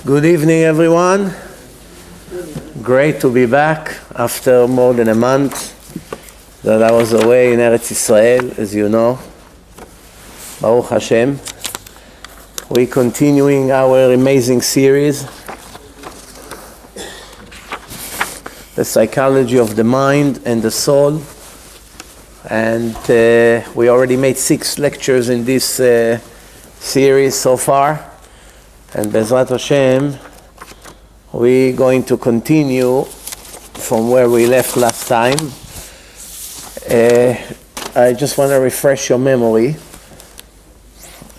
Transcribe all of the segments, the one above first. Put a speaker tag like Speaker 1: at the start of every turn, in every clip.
Speaker 1: Good evening, everyone. Great to be back after more than a month that I was away in Eretz Israel, as you know. Baruch Hashem. We're continuing our amazing series, The Psychology of the Mind and the Soul. And we already made 6 lectures in this series so far. And Bezrat Hashem, we're going to continue from where we left last time. I just want to refresh your memory.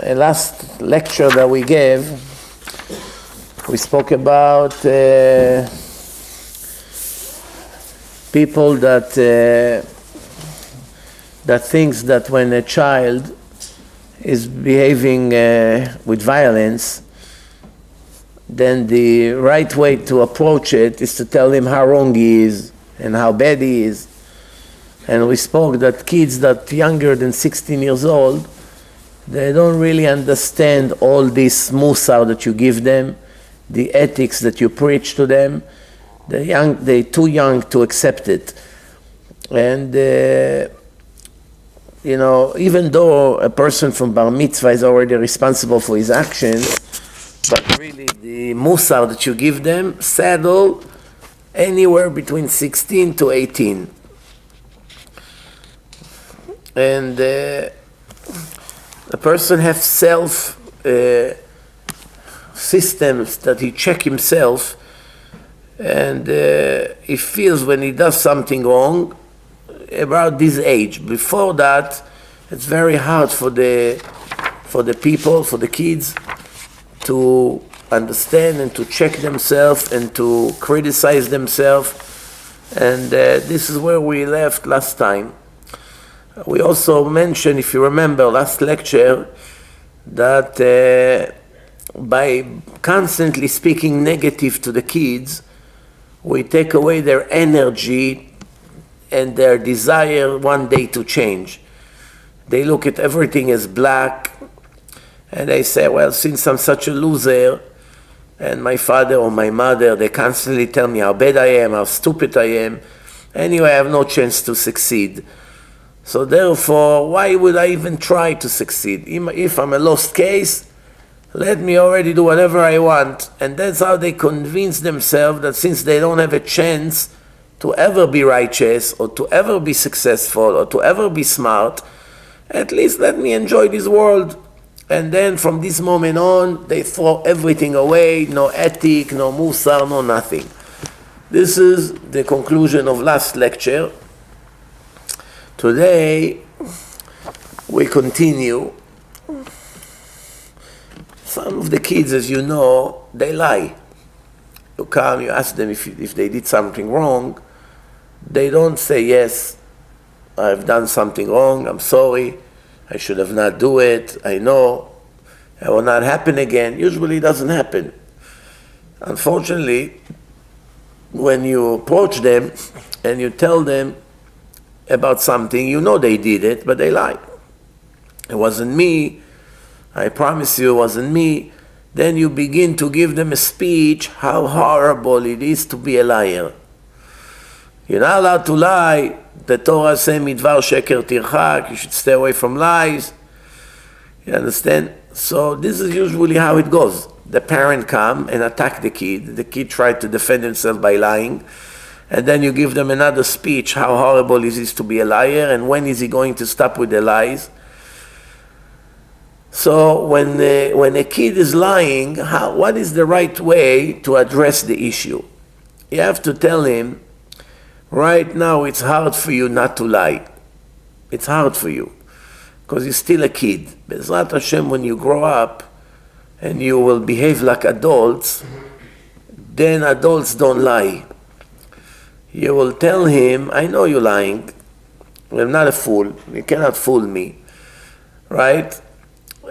Speaker 1: Last lecture that we gave, we spoke about people that thinks that when a child is behaving with violence, then the right way to approach it is to tell him how wrong he is and how bad he is. And we spoke that kids that younger than 16 years old, they don't really understand all this musar that you give them, the ethics that you preach to them. They're too young to accept it. And even though a person from Bar Mitzvah is already responsible for his actions, but really the musar that you give them settle anywhere between 16 to 18. And the person has self systems that he check himself, and he feels when he does something wrong about this age. Before that, it's very hard for the people, for the kids, to understand and to check themselves and to criticize themselves. And this is where we left last time. We also mentioned, if you remember last lecture, that by constantly speaking negative to the kids, we take away their energy and their desire one day to change. They look at everything as black, and they say, well, since I'm such a loser, and my father or my mother, they constantly tell me how bad I am, how stupid I am, anyway, I have no chance to succeed. So therefore, why would I even try to succeed? If I'm a lost case, let me already do whatever I want. And that's how they convince themselves that since they don't have a chance to ever be righteous, or to ever be successful, or to ever be smart, at least let me enjoy this world. And then from this moment on, they throw everything away, no ethic, no musar, no nothing. This is the conclusion of last lecture. Today, we continue. Some of the kids, as you know, they lie. You come, you ask them if they did something wrong. They don't say, yes, I've done something wrong, I'm sorry. I should have not do it. I know it will not happen again. Usually it doesn't happen. Unfortunately, when you approach them and you tell them about something, you know they did it, but they lie. It wasn't me. I promise you it wasn't me. Then you begin to give them a speech how horrible it is to be a liar. You're not allowed to lie. The Torah says, midvar sheker tirchak, you should stay away from lies. You understand? So this is usually how it goes. The parent come and attack the kid. The kid tried to defend himself by lying. And then you give them another speech, how horrible it is to be a liar, and when is he going to stop with the lies. So when a kid is lying, what is the right way to address the issue? You have to tell him, right now it's hard for you not to lie. It's hard for you, because you're still a kid. Bezrat Hashem, when you grow up and you will behave like adults, then adults don't lie. You will tell him, I know you're lying. I'm not a fool. You cannot fool me. Right?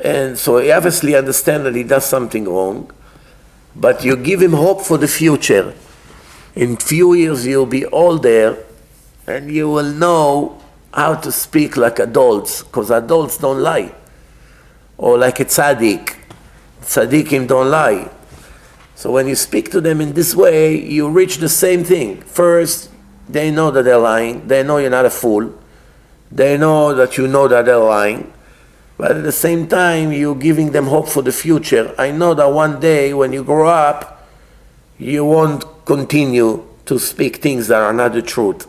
Speaker 1: And so he obviously understands that he does something wrong, but you give him hope for the future. In few years you'll be older and you will know how to speak like adults, because adults don't lie. Or like a tzaddik. Tzaddikim don't lie. So when you speak to them in this way, you reach the same thing. First, they know that they're lying. They know you're not a fool. They know that you know that they're lying. But at the same time, you're giving them hope for the future. I know that one day when you grow up, you won't continue to speak things that are not the truth.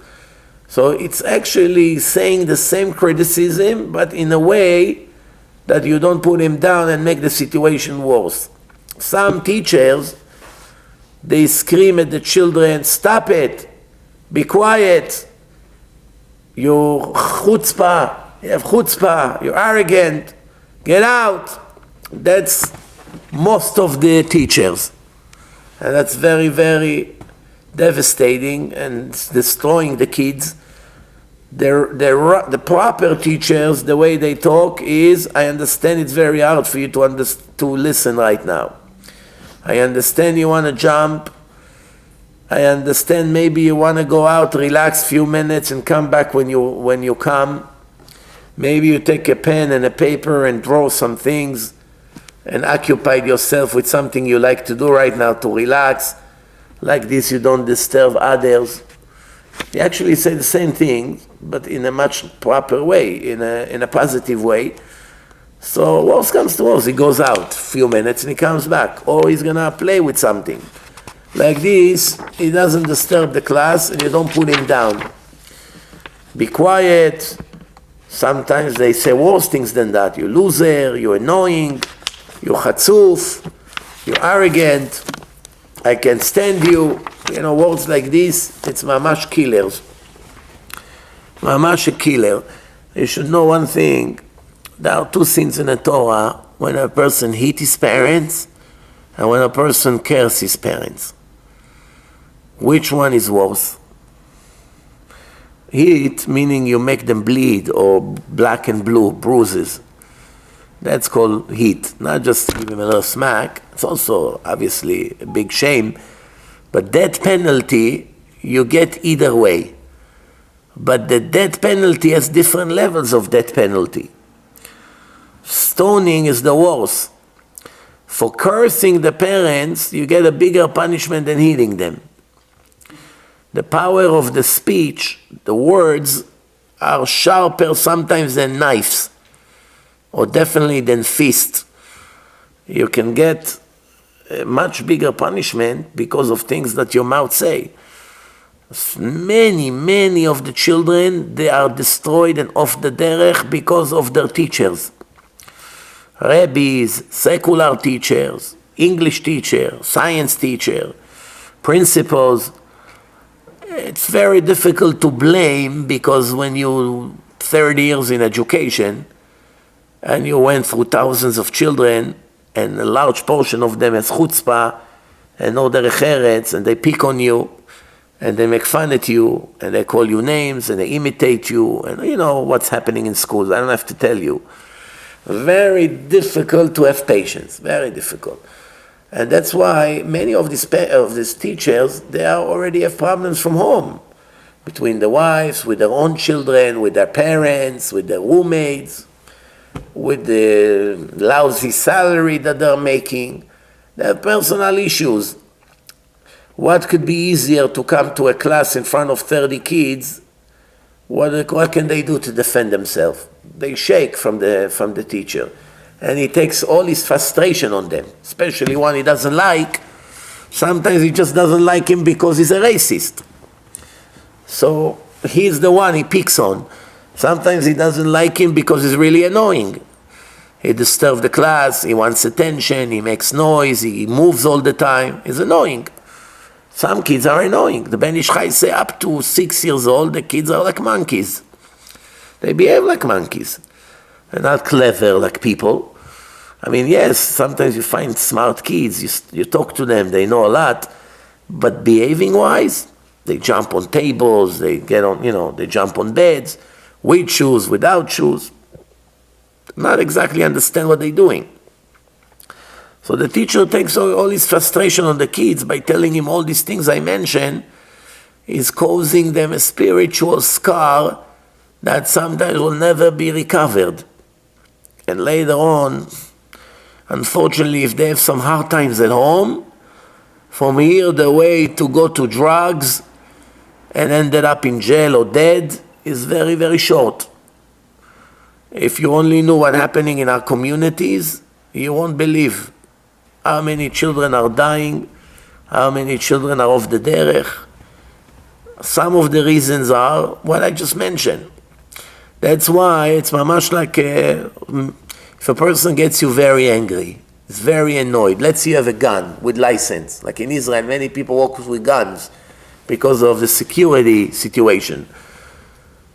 Speaker 1: So it's actually saying the same criticism, but in a way that you don't put him down and make the situation worse. Some teachers, they scream at the children, stop it, be quiet, you're chutzpah, you have chutzpah, you're arrogant, get out. That's most of the teachers. And that's very, very devastating and destroying the kids. The proper teachers, the way they talk is, I understand it's very hard for you to listen right now. I understand you want to jump. I understand maybe you want to go out, relax a few minutes and come back when you come. Maybe you take a pen and a paper and draw some things and occupy yourself with something you like to do right now to relax. Like this you don't disturb others. You actually say the same thing, but in a much proper way, in a positive way. So worst comes to worst, he goes out a few minutes and he comes back. Or he's going to play with something. Like this, he doesn't disturb the class and you don't put him down. Be quiet. Sometimes they say worse things than that. You're loser, you're annoying, you're chatzuf, you're arrogant, I can't stand you. You know, words like this, it's mamash killers. Mamash a killer. You should know one thing. There are two sins in the Torah: when a person hits his parents and when a person curses his parents. Which one is worse? Hit, meaning you make them bleed, or black and blue bruises. That's called hit. Not just give him a little smack. It's also obviously a big shame. But death penalty, you get either way. But the death penalty has different levels of death penalty. Stoning is the worst. For cursing the parents, you get a bigger punishment than hitting them. The power of the speech, the words, are sharper sometimes than knives, or definitely than fists. You can get a much bigger punishment because of things that your mouth say. Many of the children, they are destroyed and off the derech because of their teachers. Rabbis, secular teachers, English teacher, science teacher, principals. It's very difficult to blame because when you're 30 years in education and you went through thousands of children and a large portion of them has chutzpah and no derech eretz, and they pick on you and they make fun at you and they call you names and they imitate you, and you know what's happening in schools. I don't have to tell you. Very difficult to have patience, very difficult. And that's why many of these teachers, they already have problems from home, between the wives, with their own children, with their parents, with their roommates, with the lousy salary that they're making. They have personal issues. What could be easier to come to a class in front of 30 kids? What can they do to defend themselves? They shake from the teacher. And he takes all his frustration on them, especially one he doesn't like. Sometimes he just doesn't like him because he's a racist. So he's the one he picks on. Sometimes he doesn't like him because he's really annoying. He disturbs the class, he wants attention, he makes noise, he moves all the time. He's annoying. Some kids are annoying. The Ben Ish Chai say up to 6 years old, the kids are like monkeys. They behave like monkeys. They're not clever like people. I mean, yes, sometimes you find smart kids, you talk to them, they know a lot, but behaving-wise, they jump on tables, they get on, they jump on beds, with shoes, without shoes. Not exactly understand what they're doing. So the teacher takes all his frustration on the kids by telling him all these things I mentioned, is causing them a spiritual scar that sometimes will never be recovered. And later on, unfortunately, if they have some hard times at home, from here the way to go to drugs and ended up in jail or dead is very, very short. If you only knew what's happening in our communities, you won't believe how many children are dying, how many children are off the derech. Some of the reasons are what I just mentioned. That's why it's mamash like if a person gets you very angry, is very annoyed. Let's say you have a gun with license. Like in Israel, many people walk with guns because of the security situation.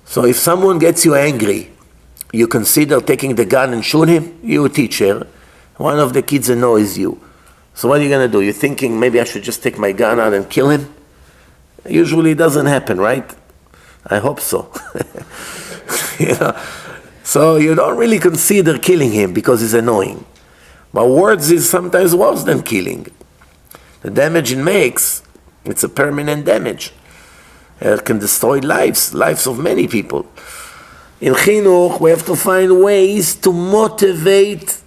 Speaker 1: So if someone gets you angry, you consider taking the gun and shoot him? You're a teacher. One of the kids annoys you. So what are you going to do? You're thinking maybe I should just take my gun out and kill him? Usually it doesn't happen, right? I hope so. You know? So you don't really consider killing him because he's annoying. But words is sometimes worse than killing. The damage it makes, it's a permanent damage. It can destroy lives of many people. In Chinuch, we have to find ways to motivate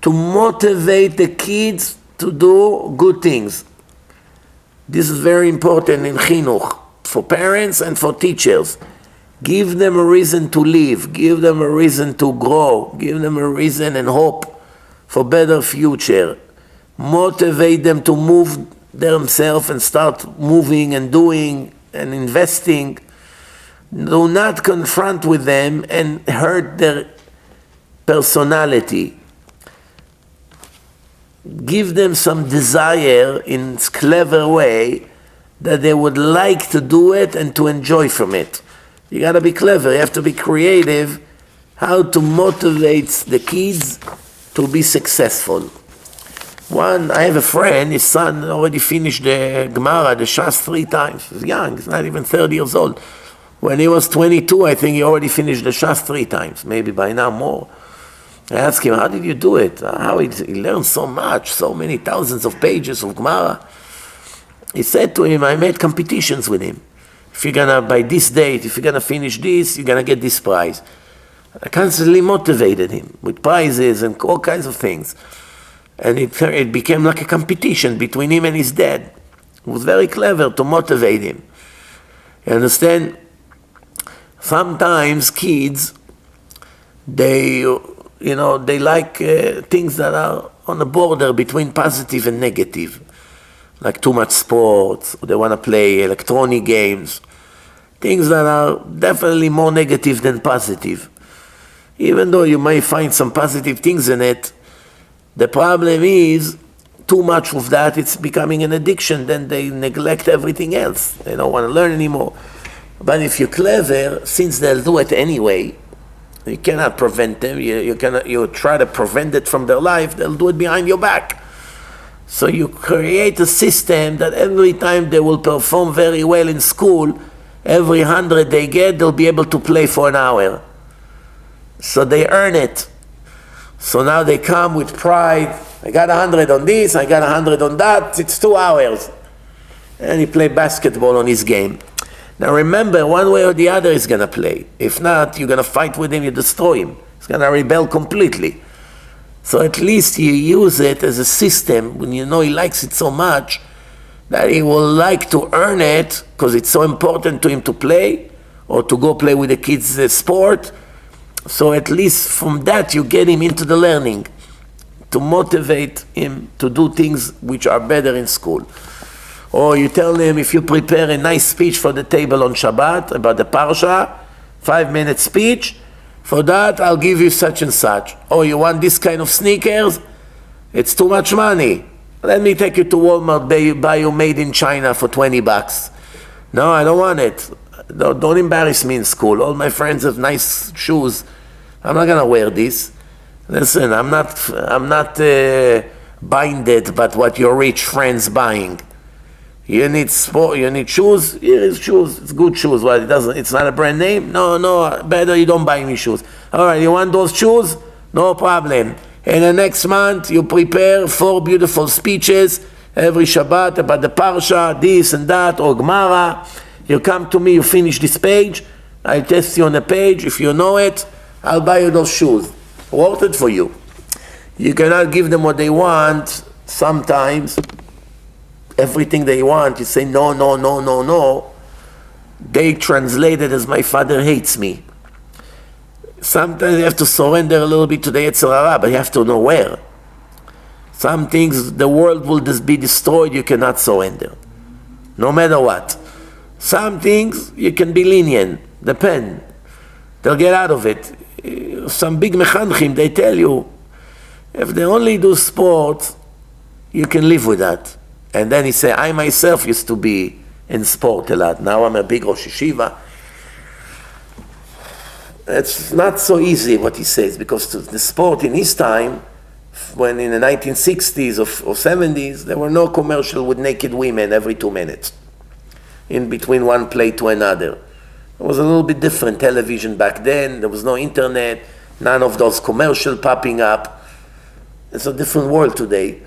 Speaker 1: the kids to do good things. This is very important in Chinuch, for parents and for teachers. Give them a reason to live, give them a reason to grow, give them a reason and hope for better future. Motivate them to move themselves and start moving and doing and investing. Do not confront with them and hurt their personality. Give them some desire in a clever way that they would like to do it and to enjoy from it. You got to be clever, you have to be creative, how to motivate the kids to be successful. I have a friend, his son already finished the Gemara, the Shas 3 times. He's young, he's not even 30 years old. When he was 22, I think he already finished the Shas 3 times, maybe by now more. I asked him, how did you do it? How he learned so much, so many thousands of pages of Gemara. He said to him, I made competitions with him. If you're gonna, by this date, if you're gonna finish this, you're gonna get this prize. I constantly motivated him with prizes and all kinds of things. And it became like a competition between him and his dad. It was very clever to motivate him. You understand? Sometimes kids, they like things that are on the border between positive and negative. Like too much sports, they want to play electronic games. Things that are definitely more negative than positive. Even though you may find some positive things in it, the problem is too much of that, it's becoming an addiction, then they neglect everything else. They don't want to learn anymore. But if you're clever, since they'll do it anyway, you cannot prevent them, you try to prevent it from their life, they'll do it behind your back. So you create a system that every time they will perform very well in school, every 100 they get, they'll be able to play for an hour. So they earn it. So now they come with pride. I got 100 on this, I got 100 on that, it's 2 hours. And he play basketball on his game. Now remember, one way or the other he's going to play. If not, you're going to fight with him, you destroy him. He's going to rebel completely. So at least you use it as a system when you know he likes it so much that he will like to earn it because it's so important to him to play or to go play with the kids' sport. So at least from that you get him into the learning, to motivate him to do things which are better in school. Or you tell him, if you prepare a nice speech for the table on Shabbat about the Parsha, 5-minute speech, for that I'll give you such and such. Oh, you want this kind of sneakers? It's too much money. Let me take you to Walmart, buy you made in China for $20. No, I don't want it. Don't embarrass me in school. All my friends have nice shoes. I'm not gonna wear this. Listen, I'm not binded by what your rich friends buying. You need sport. You need shoes. Here is shoes. It's good shoes. Well, it's not a brand name. No. Better you don't buy me shoes. All right. You want those shoes? No problem. And the next month you prepare 4 beautiful speeches every Shabbat about the Parsha, this and that, or Gemara. You come to me. You finish this page. I test you on the page. If you know it, I'll buy you those shoes. Worth it for you. You cannot give them what they want sometimes. everything they want, you say no, no, no, no, no, they translate it as my father hates me. Sometimes you have to surrender a little bit to the Yetzer Hara, but you have to know where. Some things, the world will just be destroyed, you cannot surrender, no matter what. Some things, you can be lenient, depend. They'll get out of it. Some big mechanchim, they tell you, if they only do sport, you can live with that. And then he say, I myself used to be in sport a lot. Now I'm a big Rosh Yeshiva. It's not so easy what he says, because the sport in his time, when in the 1960s or 70s, there were no commercial with naked women every 2 minutes, in between one play to another. It was a little bit different television back then. There was no internet, none of those commercials popping up. It's a different world today.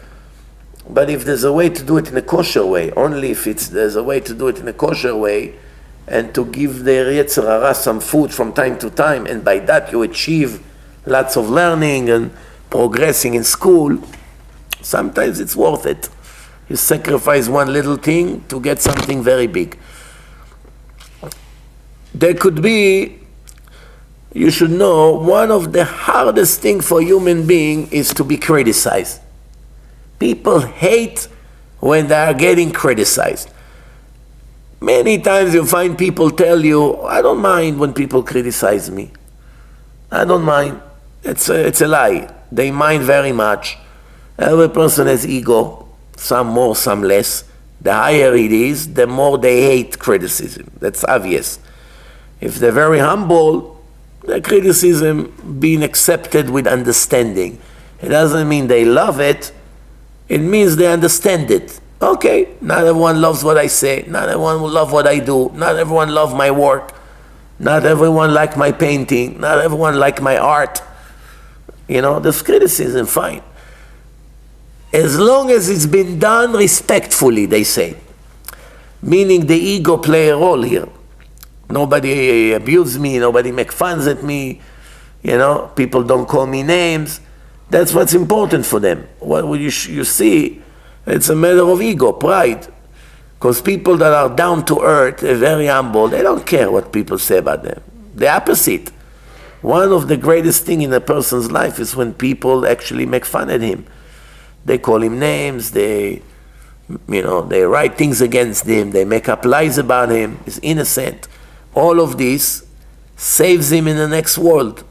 Speaker 1: But if there's a way to do it in a kosher way, only if there's a way to do it in a kosher way, and to give the Yetzer Hara some food from time to time, and by that you achieve lots of learning and progressing in school, sometimes it's worth it. You sacrifice one little thing to get something very big. There could be, you should know, one of the hardest things for a human being is to be criticized. People hate when they are getting criticized. Many times you find people tell you, I don't mind when people criticize me. I don't mind. It's a lie. They mind very much. Every person has ego, some more, some less. The higher it is, the more they hate criticism. That's obvious. If they're very humble, the criticism being accepted with understanding. It doesn't mean they love it. It means they understand it. Okay, not everyone loves what I say. Not everyone will love what I do. Not everyone loves my work. Not everyone like my painting. Not everyone like my art. You know, there's criticism, fine. As long as it's been done respectfully, they say. Meaning the ego play a role here. Nobody abuse me, nobody make fun at me, you know, people don't call me names. That's what's important for them. What you see, it's a matter of ego, pride. Because people that are down to earth, they're very humble, they don't care what people say about them. The opposite. One of the greatest things in a person's life is when people actually make fun at him. They call him names, they write things against him, they make up lies about him, he's innocent. All of this saves him in the next world.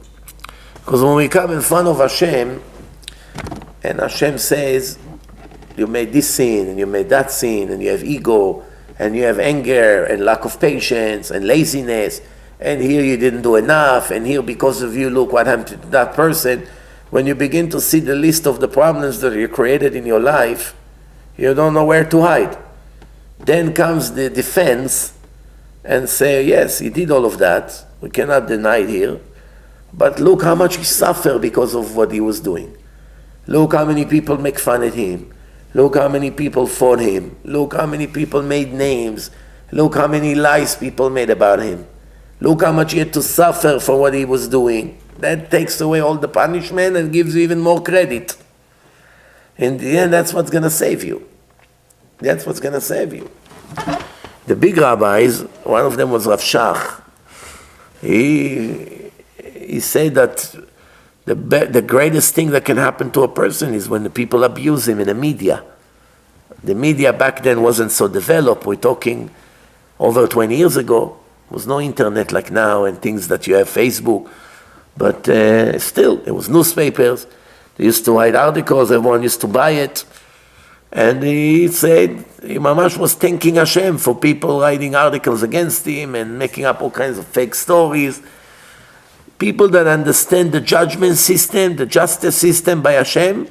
Speaker 1: Because when we come in front of Hashem, and Hashem says, you made this sin, and you made that sin, and you have ego, and you have anger, and lack of patience, and laziness, and here you didn't do enough, and here because of you, look what happened to that person. When you begin to see the list of the problems that you created in your life, you don't know where to hide. Then comes the defense, and say, yes, he did all of that. We cannot deny it here. But look how much he suffered because of what he was doing. Look how many people make fun at him. Look how many people fought him. Look how many people made names. Look how many lies people made about him. Look how much he had to suffer for what he was doing. That takes away all the punishment and gives you even more credit. In the end, that's what's going to save you. That's what's going to save you. The big rabbis, one of them was Rav Shach. He said that the greatest thing that can happen to a person is when the people abuse him in the media. The media back then wasn't so developed. We're talking over 20 years ago. There was no internet like now and things that you have, Facebook. But still, it was newspapers. They used to write articles. Everyone used to buy it. And he said, Mamash was thanking Hashem for people writing articles against him and making up all kinds of fake stories. People that understand the judgment system, the justice system by Hashem,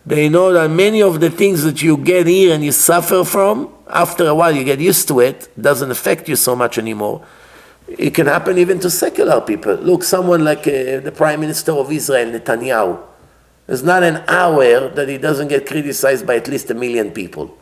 Speaker 1: they know that many of the things that you get here and you suffer from, after a while you get used to it, doesn't affect you so much anymore. It can happen even to secular people. Look, someone like the Prime Minister of Israel, Netanyahu. There's not an hour that he doesn't get criticized by at least 1 million people.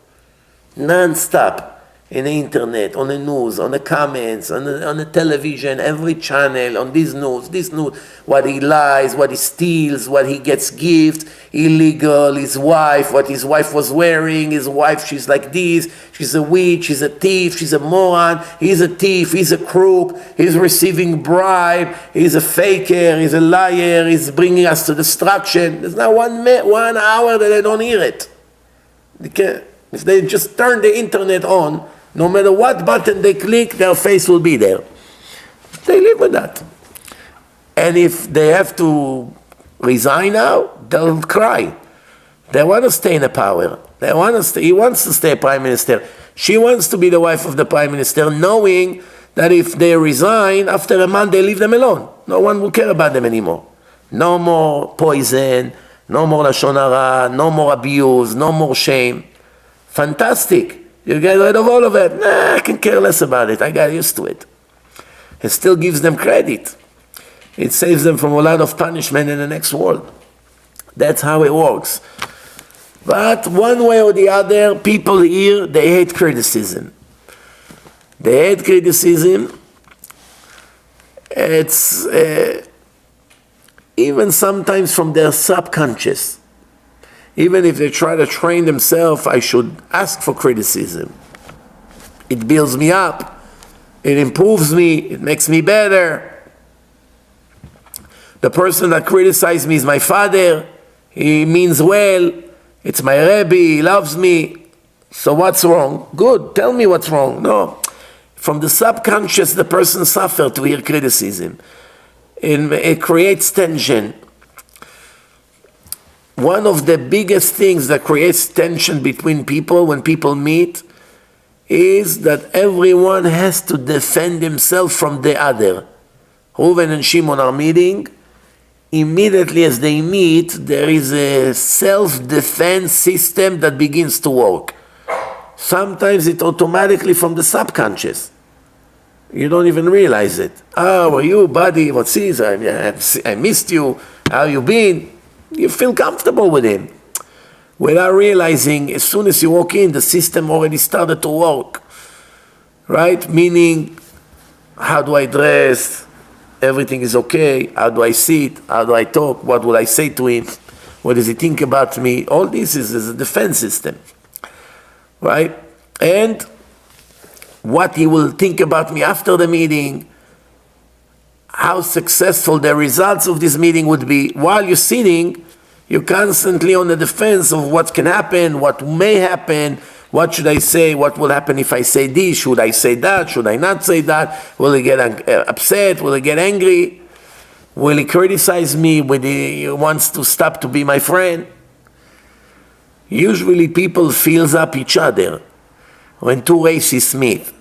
Speaker 1: Non-stop. in the internet, on the news, on the comments, on the television, every channel, on this news, what he lies, what he steals, what he gets gifts, illegal, his wife, what his wife was wearing, his wife, she's like this, she's a witch, she's a thief, she's a moron, he's a thief, he's a crook, he's receiving bribe, he's a faker, he's a liar, he's bringing us to destruction. There's not 1 hour that they don't hear it. If they just turn the internet on, no matter what button they click, their face will be there. They live with that. And if they have to resign now, they'll cry. They want to stay in the power. He wants to stay prime minister. She wants to be the wife of the prime minister, knowing that if they resign, after a month they leave them alone. No one will care about them anymore. No more poison, no more lashon hara, no more abuse, no more shame. Fantastic. You get rid of all of it. Nah, I can care less about it. I got used to it. It still gives them credit. It saves them from a lot of punishment in the next world. That's how it works. But one way or the other, people here, they hate criticism. They hate criticism. It's even sometimes from their subconscious. Even if they try to train themselves, I should ask for criticism. It builds me up. It improves me. It makes me better. The person that criticizes me is my father. He means well. It's my Rebbe. He loves me. So what's wrong? Good. Tell me what's wrong. No. From the subconscious, the person suffers to hear criticism. It creates tension. One of the biggest things that creates tension between people when people meet is that everyone has to defend himself from the other. Reuven and Shimon are meeting. Immediately as they meet, there is a self-defense system that begins to work. Sometimes it's automatically from the subconscious. You don't even realize it. How are you, buddy? What's this? I missed you. How you been? You feel comfortable with him. Without realizing, as soon as you walk in, the system already started to work. Right? Meaning, how do I dress? Everything is okay. How do I sit? How do I talk? What will I say to him? What does he think about me? All this is a defense system. Right? And what he will think about me after the meeting, how successful the results of this meeting would be. While you're sitting, you're constantly on the defense of what can happen, what may happen, what should I say, what will happen if I say this, should I say that, should I not say that, will he get upset, will he get angry, will he criticize me, will he wants to stop to be my friend. Usually people feels up each other when two racists meet.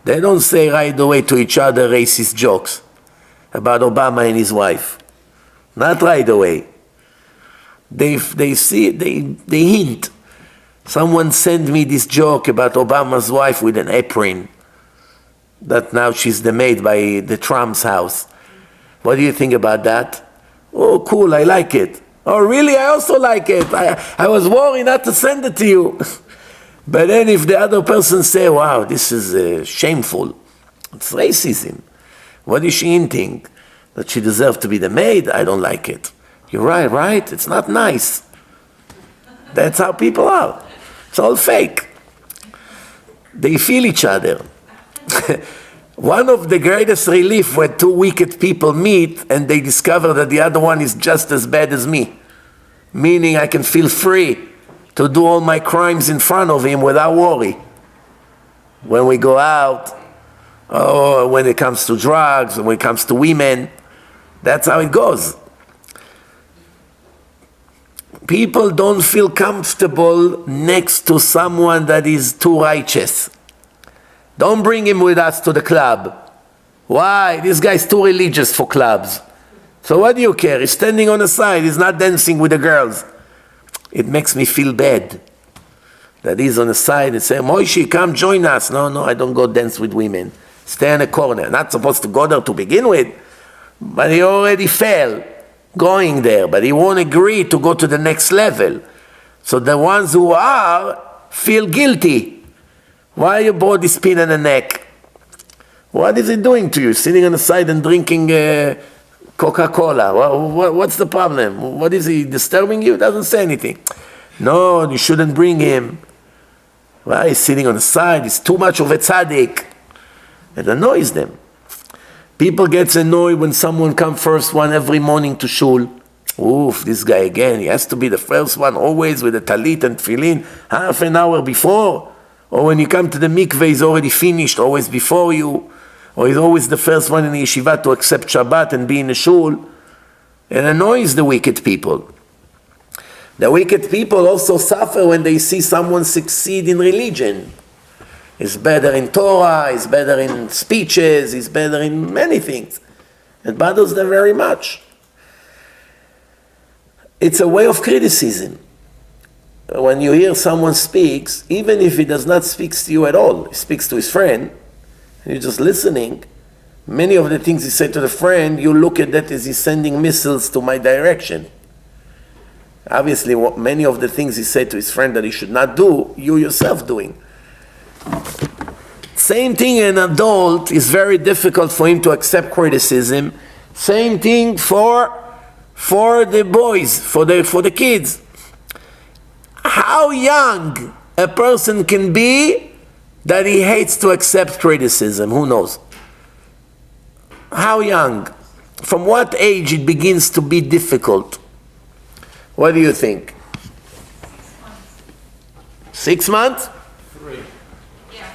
Speaker 1: They don't say right away to each other racist jokes about Obama and his wife. Not right away. They see it, they hint. Someone sent me this joke about Obama's wife with an apron, that now she's the maid by the Trump's house. What do you think about that? Oh, cool, I like it. Oh, really? I also like it. I was worried not to send it to you. But then if the other person say, wow, this is shameful, it's racism. What is she hinting? That she deserves to be the maid? I don't like it. You're right, right? It's not nice. That's how people are. It's all fake. They feel each other. One of the greatest relief when two wicked people meet and they discover that the other one is just as bad as me. Meaning I can feel free to do all my crimes in front of him without worry. When we go out, or when it comes to drugs, when it comes to women, that's how it goes. People don't feel comfortable next to someone that is too righteous. Don't bring him with us to the club. Why? This guy's too religious for clubs. So what do you care? He's standing on the side. He's not dancing with the girls. It makes me feel bad that he's on the side and say, Moishi, come join us. No, I don't go dance with women. Stay in a corner. Not supposed to go there to begin with. But he already fell going there. But he won't agree to go to the next level. So the ones who are feel guilty. Why you brought this pin on the neck? What is it doing to you? Sitting on the side and drinking Coca-Cola. What's the problem? What is he disturbing you? Doesn't say anything. No, you shouldn't bring him. Why he's sitting on the side? He's too much of a tzaddik. It annoys them. People get annoyed when someone comes first one every morning to shul. Oof, this guy again. He has to be the first one always with a talit and tefillin half an hour before. Or when you come to the mikveh, he's already finished, always before you. Or he's always the first one in the yeshiva to accept Shabbat and be in the shul. It annoys the wicked people. The wicked people also suffer when they see someone succeed in religion. He's better in Torah, he's better in speeches, he's better in many things. It bothers them very much. It's a way of criticism. When you hear someone speaks, even if he does not speak to you at all, he speaks to his friend, and you're just listening, many of the things he said to the friend, you look at that as he's sending missiles to my direction. Obviously, many of the things he said to his friend that he should not do, you yourself doing. Same thing, an adult is very difficult for him to accept criticism. Same thing for the boys, for the kids. How young a person can be that he hates to accept criticism, who knows? How young? From what age it begins to be difficult? What do you think? 6 months?
Speaker 2: 3. Yeah.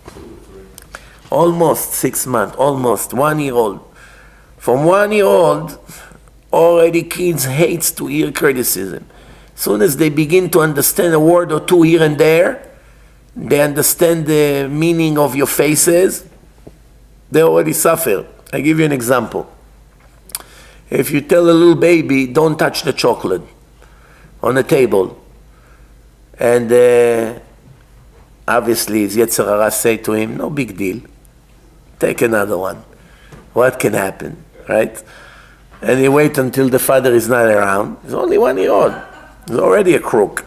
Speaker 2: 2 or 3.
Speaker 1: Almost 6 months, almost 1 year old. From 1 year old, already kids hates to hear criticism. As soon as they begin to understand a word or two here and there, they understand the meaning of your faces, they already suffer. I give you an example. If you tell a little baby, don't touch the chocolate on the table, and obviously his Yetzer Hara say to him, no big deal, take another one. What can happen, right? And he wait until the father is not around. He's only 1 year old. He's already a crook.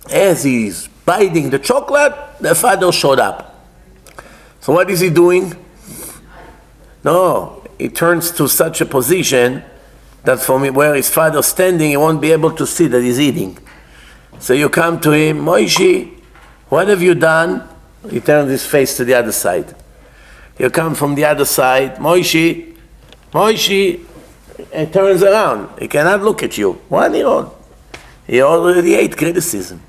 Speaker 1: As he's biting the chocolate, the father showed up. So what is he doing? No, he turns to such a position that from where his father's standing, he won't be able to see that he's eating. So you come to him, Moishi, what have you done? He turns his face to the other side. You come from the other side, Moishi, and turns around. He cannot look at you. 1 year old. He already ate criticism.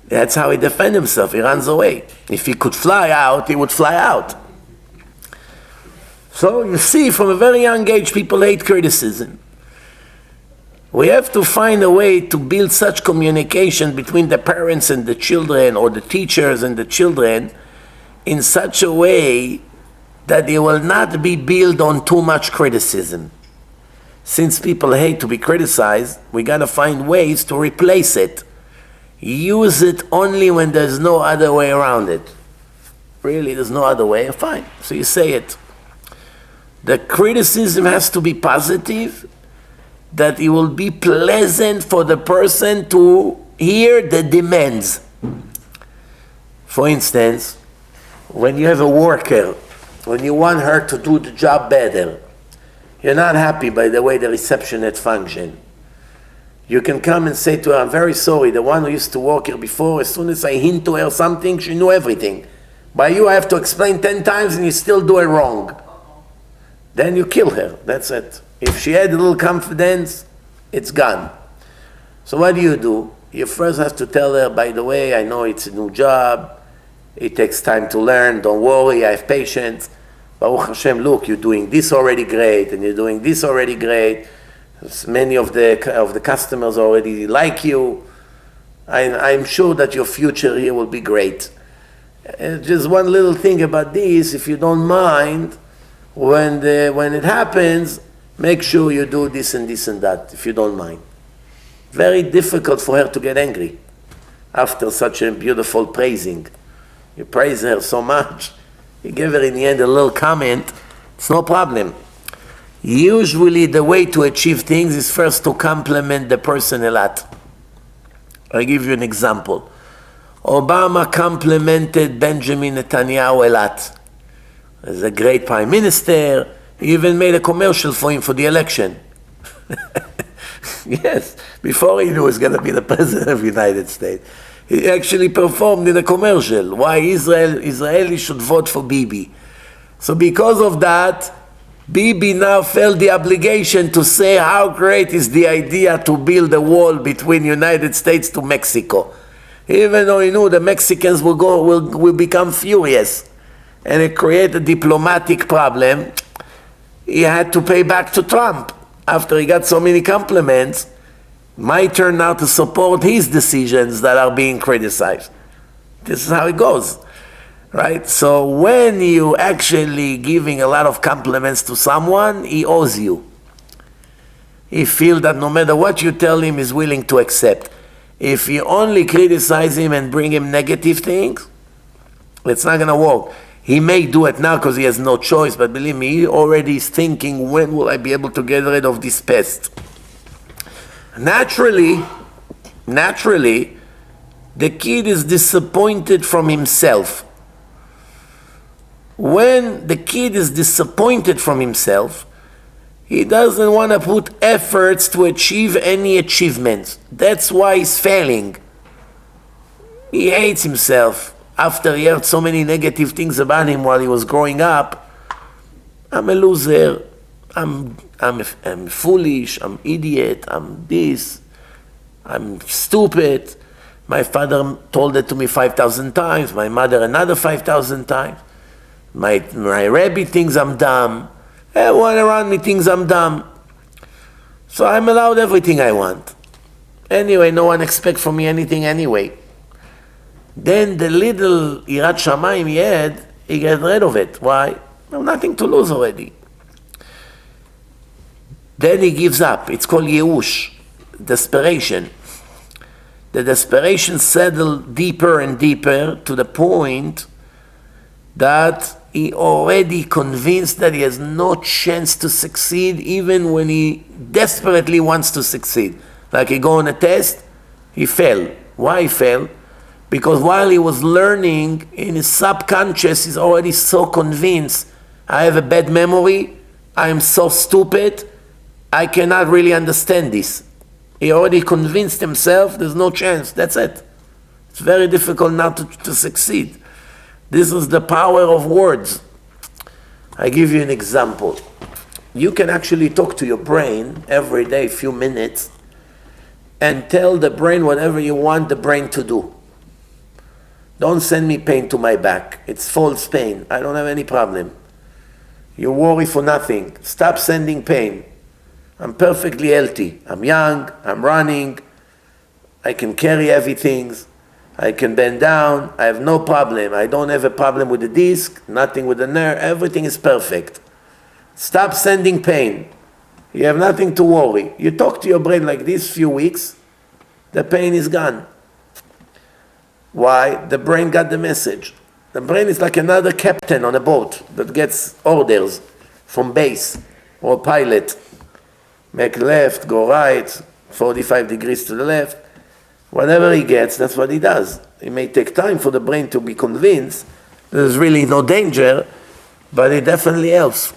Speaker 1: That's how he defends himself. He runs away. If he could fly out, he would fly out. So you see, from a very young age, people hate criticism. We have to find a way to build such communication between the parents and the children, or the teachers and the children, in such a way that it will not be built on too much criticism. Since people hate to be criticized, we got to find ways to replace it. Use it only when there's no other way around it. Really, there's no other way, fine. So you say it. The criticism has to be positive, that it will be pleasant for the person to hear the demands. For instance, when you have a worker, when you want her to do the job better, you're not happy by the way the receptionist functions. You can come and say to her, I'm very sorry, the one who used to work here before, as soon as I hint to her something, she knew everything. By you, I have to explain 10 times and you still do it wrong. Then you kill her, that's it. If she had a little confidence, it's gone. So what do? You first have to tell her, by the way, I know it's a new job, it takes time to learn, don't worry, I have patience. Baruch Hashem, look, you're doing this already great, and you're doing this already great. Many of the customers already like you. I'm sure that your future here will be great. Just one little thing about this, if you don't mind, when it happens, make sure you do this and this and that, if you don't mind. Very difficult for her to get angry after such a beautiful praising. You praise her so much, you give her in the end a little comment, it's no problem. Usually the way to achieve things is first to compliment the person a lot. I'll give you an example. Obama complimented Benjamin Netanyahu a lot. He's a great prime minister. He even made a commercial for him for the election. Yes, before he knew he was going to be the president of the United States. He actually performed in a commercial why Israelis should vote for Bibi. So because of that, Bibi now felt the obligation to say how great is the idea to build a wall between United States to Mexico. Even though he knew the Mexicans will become furious and it create a diplomatic problem, he had to pay back to Trump. After he got so many compliments, my turn now to support his decisions that are being criticized. This is how it goes, right? So when you actually giving a lot of compliments to someone, he owes you. He feels that no matter what you tell him, he's willing to accept. If you only criticize him and bring him negative things, it's not going to work. He may do it now because he has no choice, but believe me, he already is thinking, when will I be able to get rid of this pest? Naturally, the kid is disappointed from himself. When the kid is disappointed from himself, he doesn't want to put efforts to achieve any achievements. That's why he's failing. He hates himself. After he heard so many negative things about him while he was growing up, I'm a loser, I'm foolish, I'm idiot, I'm this, I'm stupid. My father told it to me 5,000 times, my mother another 5,000 times. My Rabbi thinks I'm dumb. Everyone around me thinks I'm dumb. So I'm allowed everything I want. Anyway, no one expects from me anything anyway. Then the little Yirat Shamayim he had, he got rid of it. Why? I have nothing to lose already. Then he gives up. It's called Yeush, desperation. The desperation settled deeper and deeper to the point that he already convinced that he has no chance to succeed even when he desperately wants to succeed. Like he go on a test, he failed. Why he failed? Because while he was learning, in his subconscious, he's already so convinced, I have a bad memory, I am so stupid, I cannot really understand this. He already convinced himself, there's no chance, that's it. It's very difficult now to succeed. This is the power of words. I give you an example. You can actually talk to your brain every day, a few minutes, and tell the brain whatever you want the brain to do. Don't send me pain to my back. It's false pain. I don't have any problem. You worry for nothing. Stop sending pain. I'm perfectly healthy. I'm young. I'm running. I can carry heavy things. I can bend down. I have no problem. I don't have a problem with the disc, nothing with the nerve. Everything is perfect. Stop sending pain. You have nothing to worry. You talk to your brain like this few weeks, the pain is gone. Why? The brain got the message. The brain is like another captain on a boat that gets orders from base or pilot. Make left, go right, 45 degrees to the left. Whatever he gets, that's what he does. It may take time for the brain to be convinced there's really no danger, but it definitely helps.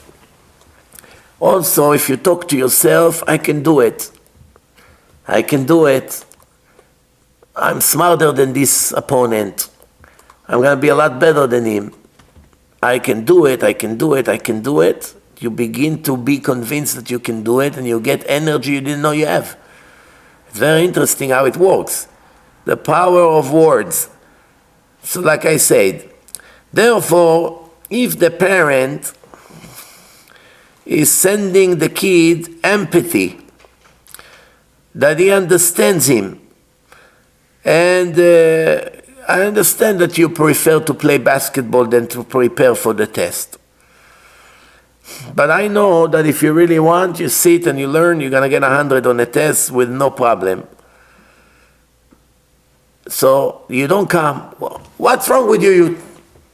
Speaker 1: Also, if you talk to yourself, I can do it. I can do it. I'm smarter than this opponent. I'm going to be a lot better than him. I can do it, I can do it, I can do it. You begin to be convinced that you can do it, and you get energy you didn't know you have. It's very interesting how it works. The power of words. So like I said, therefore, if the parent is sending the kid empathy, that he understands him, and I understand that you prefer to play basketball than to prepare for the test. But I know that if you really want, you sit and you learn, you're going to get 100 on a test with no problem. So you don't come, what's wrong with you?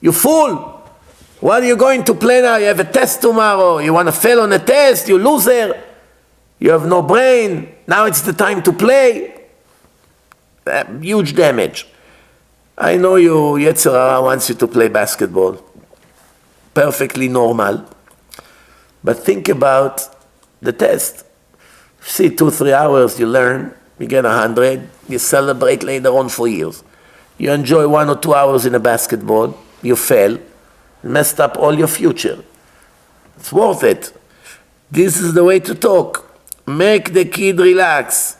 Speaker 1: You fool! What are you going to play now? You have a test tomorrow. You want to fail on a test? You loser. You have no brain. Now it's the time to play. Huge damage. I know you, Yetzer Hara wants you to play basketball. Perfectly normal. But think about the test. See, 2-3 hours, you learn, you get 100, you celebrate later on for years. You enjoy 1 or 2 hours in a basketball, you fail, messed up all your future. It's worth it. This is the way to talk. Make the kid relax.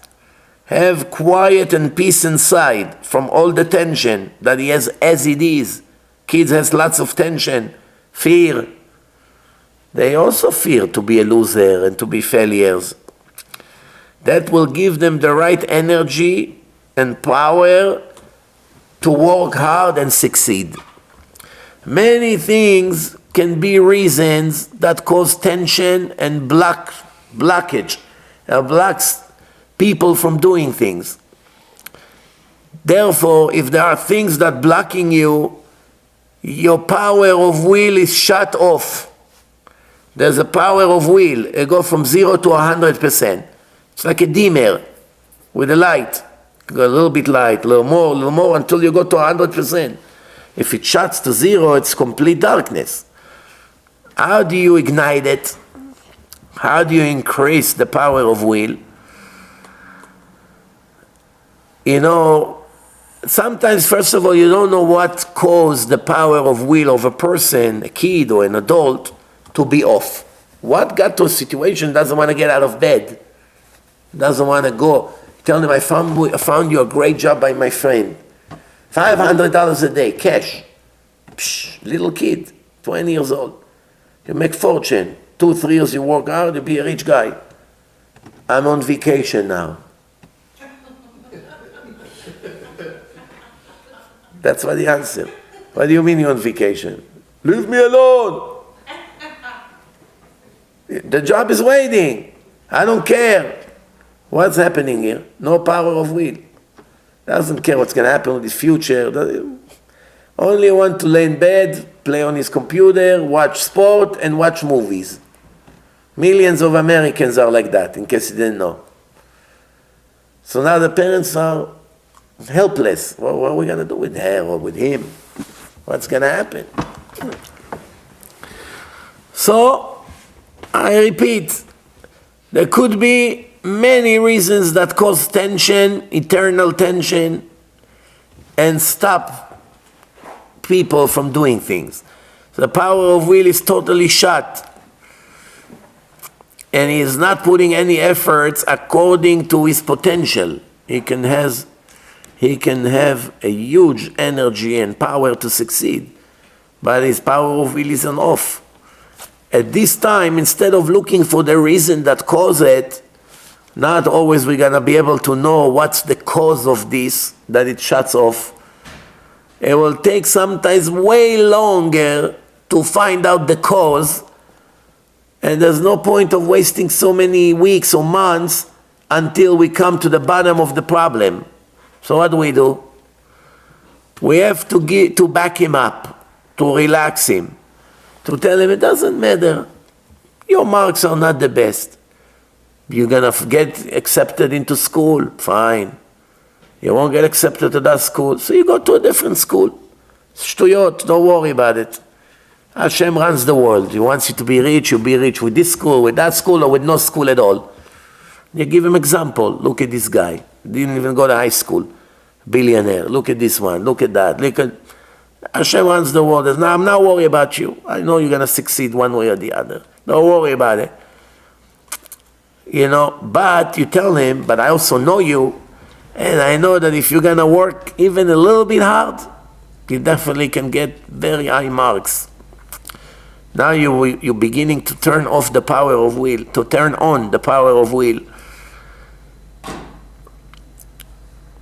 Speaker 1: Have quiet and peace inside from all the tension that he has as it is. Kids has lots of tension, fear. They also fear to be a loser and to be failures. That will give them the right energy and power to work hard and succeed. Many things can be reasons that cause tension and blockage, blocks people from doing things. Therefore, if there are things that blocking you, your power of will is shut off. There's a power of will. It goes from 0 to 100%. It's like a dimmer with a light. You go a little bit light, a little more, until you go to 100%. If it shuts to 0, it's complete darkness. How do you ignite it? How do you increase the power of will? You know, sometimes, first of all, you don't know what caused the power of will of a person, a kid or an adult, to be off. What got to a situation doesn't want to get out of bed, doesn't want to go. Tell them, I found you a great job by my friend. $500 a day, cash. Psh, little kid, 20 years old. You make fortune. 2-3 years you work hard, you'll be a rich guy. I'm on vacation now. That's what the answer. What do you mean you're on vacation? Leave me alone. The job is waiting. I don't care. What's happening here? No power of will. Doesn't care what's going to happen with his future. Only want to lay in bed, play on his computer, watch sport, and watch movies. Millions of Americans are like that, in case you didn't know. So now the parents are helpless. Well, what are we going to do with her or with him? What's going to happen? So, I repeat, there could be many reasons that cause tension, eternal tension, and stop people from doing things. So the power of will is totally shut. And he is not putting any efforts according to his potential. He can have a huge energy and power to succeed, but his power of will is on off. At this time, instead of looking for the reason that caused it, not always we're going to be able to know what's the cause of this, that it shuts off. It will take sometimes way longer to find out the cause, and there's no point of wasting so many weeks or months until we come to the bottom of the problem. So what do? We have to back him up, to relax him, to tell him it doesn't matter. Your marks are not the best. You're going to get accepted into school, fine. You won't get accepted to that school, so you go to a different school. Shtuyot, don't worry about it. Hashem runs the world. He wants you to be rich, you'll be rich with this school, with that school, or with no school at all. You give him example. Look at this guy. Didn't even go to high school. Billionaire. Look at this one. Look at that. Look at Hashem runs the world. Now I'm not worried about you. I know you're going to succeed one way or the other. Don't worry about it. You know, but you tell him, but I also know you, and I know that if you're going to work even a little bit hard, you definitely can get very high marks. Now you're beginning to turn off the power of will, to turn on the power of will.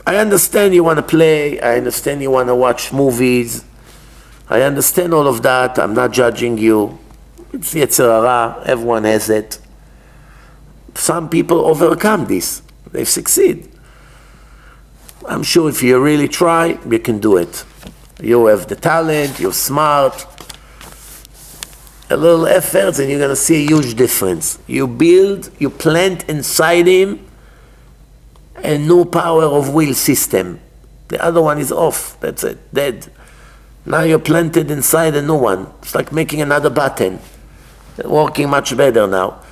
Speaker 1: I understand you want to play, I understand you want to watch movies, I understand all of that, I'm not judging you. It's Yetzer Hara, everyone has it. Some people overcome this, they succeed. I'm sure if you really try, you can do it. You have the talent, you're smart, a little effort, and you're going to see a huge difference. You plant inside him a new power of will system. The other one is off, that's it, dead. Now you're planted inside a new one. It's like making another button. Working much better now.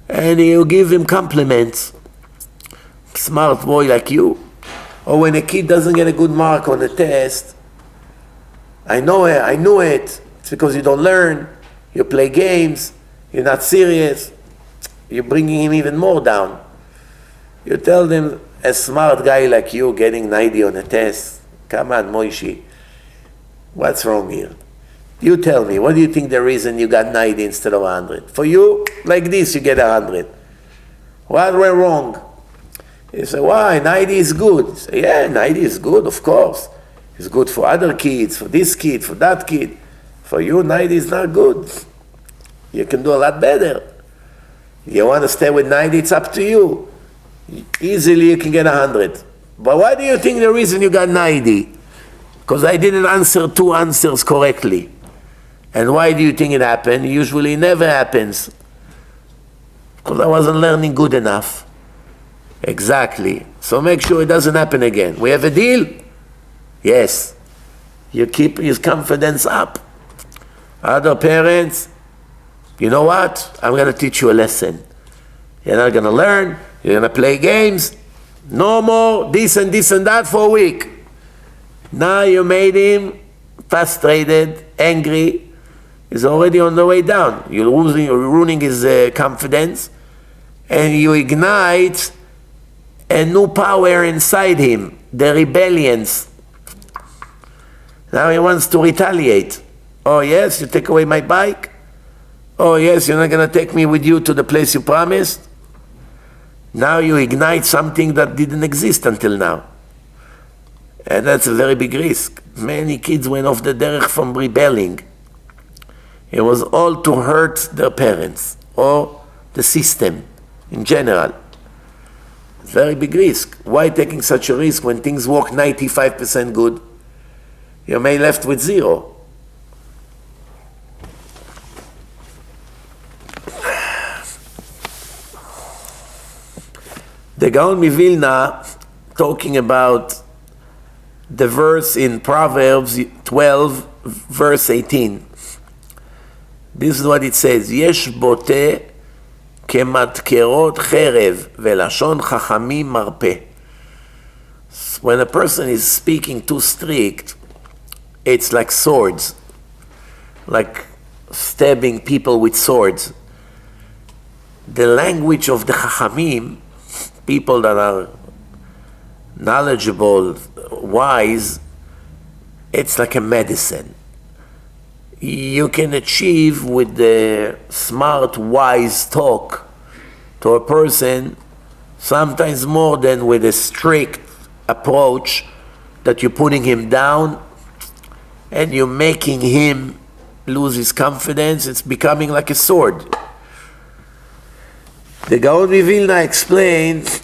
Speaker 1: And you give him compliments. Smart boy like you. Or when a kid doesn't get a good mark on a test, I knew it. It's because you don't learn. You play games. You're not serious. You're bringing him even more down. You tell them, a smart guy like you getting 90 on a test. Come on, Moishi. What's wrong here? You tell me, what do you think the reason you got 90 instead of 100? For you, like this, you get 100. What went wrong? You say, why? 90 is good. You say, yeah, 90 is good, of course. It's good for other kids, for this kid, for that kid. For you, 90 is not good. You can do a lot better. You want to stay with 90, it's up to you. Easily you can get 100. But why do you think the reason you got 90? Because I didn't answer 2 answers correctly. And why do you think it happened? Usually it never happens. Because I wasn't learning good enough. Exactly. So make sure it doesn't happen again. We have a deal? Yes. You keep his confidence up. Other parents, you know what? I'm going to teach you a lesson. You're not going to learn. You're going to play games. No more this and that for a week. Now you made him frustrated, angry. He's already on the way down. You're ruining his confidence. And you ignite a new power inside him, the rebellions. Now he wants to retaliate. Oh yes, you take away my bike? Oh yes, you're not going to take me with you to the place you promised? Now you ignite something that didn't exist until now. And that's a very big risk. Many kids went off the derech from rebelling. It was all to hurt their parents or the system in general. Very big risk. Why taking such a risk when things work 95% good? You may be left with 0. The Gaon Mivilna talking about the verse in Proverbs 12, verse 18. This is what it says, יש בוטה כמדקרות חרב ולשון חכמים מרפא. When a person is speaking too strict, it's like swords, like stabbing people with swords. The language of the Chachamim, people that are knowledgeable, wise, it's like a medicine. You can achieve with the smart, wise talk to a person sometimes more than with a strict approach that you're putting him down and you're making him lose his confidence. It's becoming like a sword. The Gaon Mivilna explained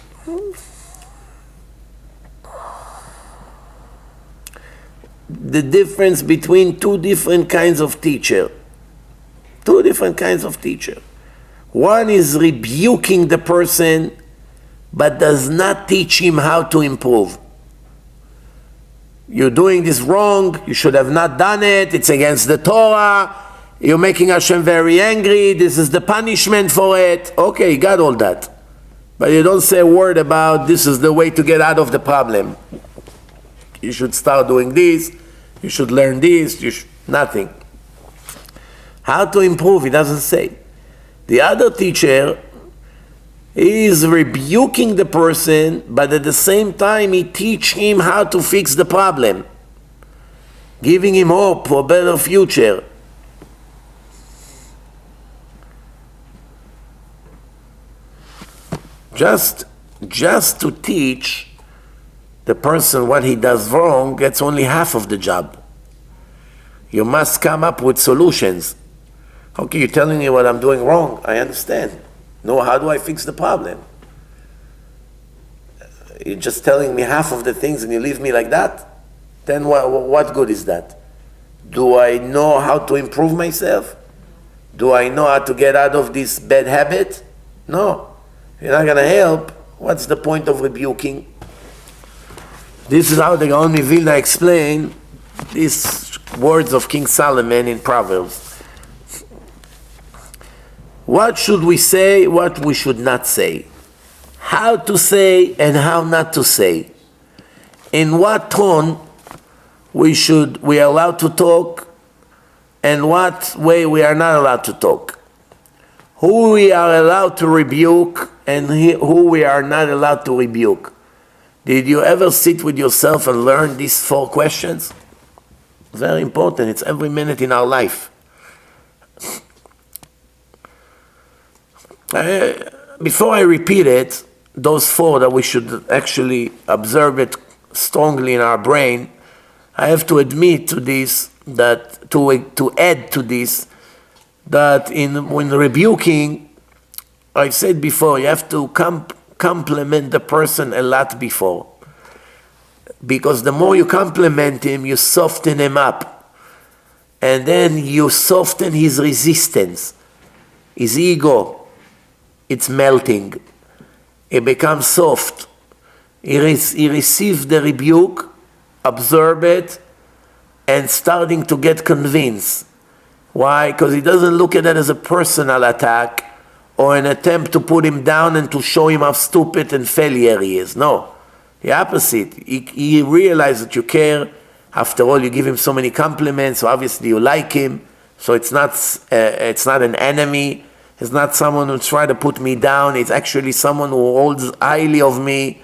Speaker 1: the difference between 2 different kinds of teacher. 2 different kinds of teacher. One is rebuking the person, but does not teach him how to improve. You're doing this wrong, you should have not done it, it's against the Torah, you're making Hashem very angry, this is the punishment for it. Okay, you got all that. But you don't say a word about this is the way to get out of the problem. You should start doing this, you should learn this, nothing. How to improve, he doesn't say. The other teacher is rebuking the person, but at the same time he teach him how to fix the problem, giving him hope for a better future. Just to teach the person what he does wrong, that's only half of the job. You must come up with solutions. Okay, you're telling me what I'm doing wrong. I understand. No, how do I fix the problem? You're just telling me half of the things and you leave me like that? Then what good is that? Do I know how to improve myself? Do I know how to get out of this bad habit? No. If you're not going to help, what's the point of rebuking? This is how the Gaon Vilna explained these words of King Solomon in Proverbs. What should we say, what we should not say? How to say and how not to say? In what tone we are allowed to talk, and what way we are not allowed to talk? Who we are allowed to rebuke and who we are not allowed to rebuke? Did you ever sit with yourself and learn these 4 questions? Very important. It's every minute in our life. Before I repeat it, those 4 that we should actually observe it strongly in our brain, I have to admit to this, that to add to this, that when rebuking, I said before, you have to compliment the person a lot before. Because the more you compliment him, you soften him up. And then you soften his resistance, his ego. It's melting. It becomes soft. He receives the rebuke, observe it, and starting to get convinced. Why? Because he doesn't look at it as a personal attack or an attempt to put him down and to show him how stupid and failure he is. No. The opposite. He realizes that you care. After all, you give him so many compliments, so obviously you like him. So it's not an enemy. It's not someone who tries to put me down. It's actually someone who holds highly of me.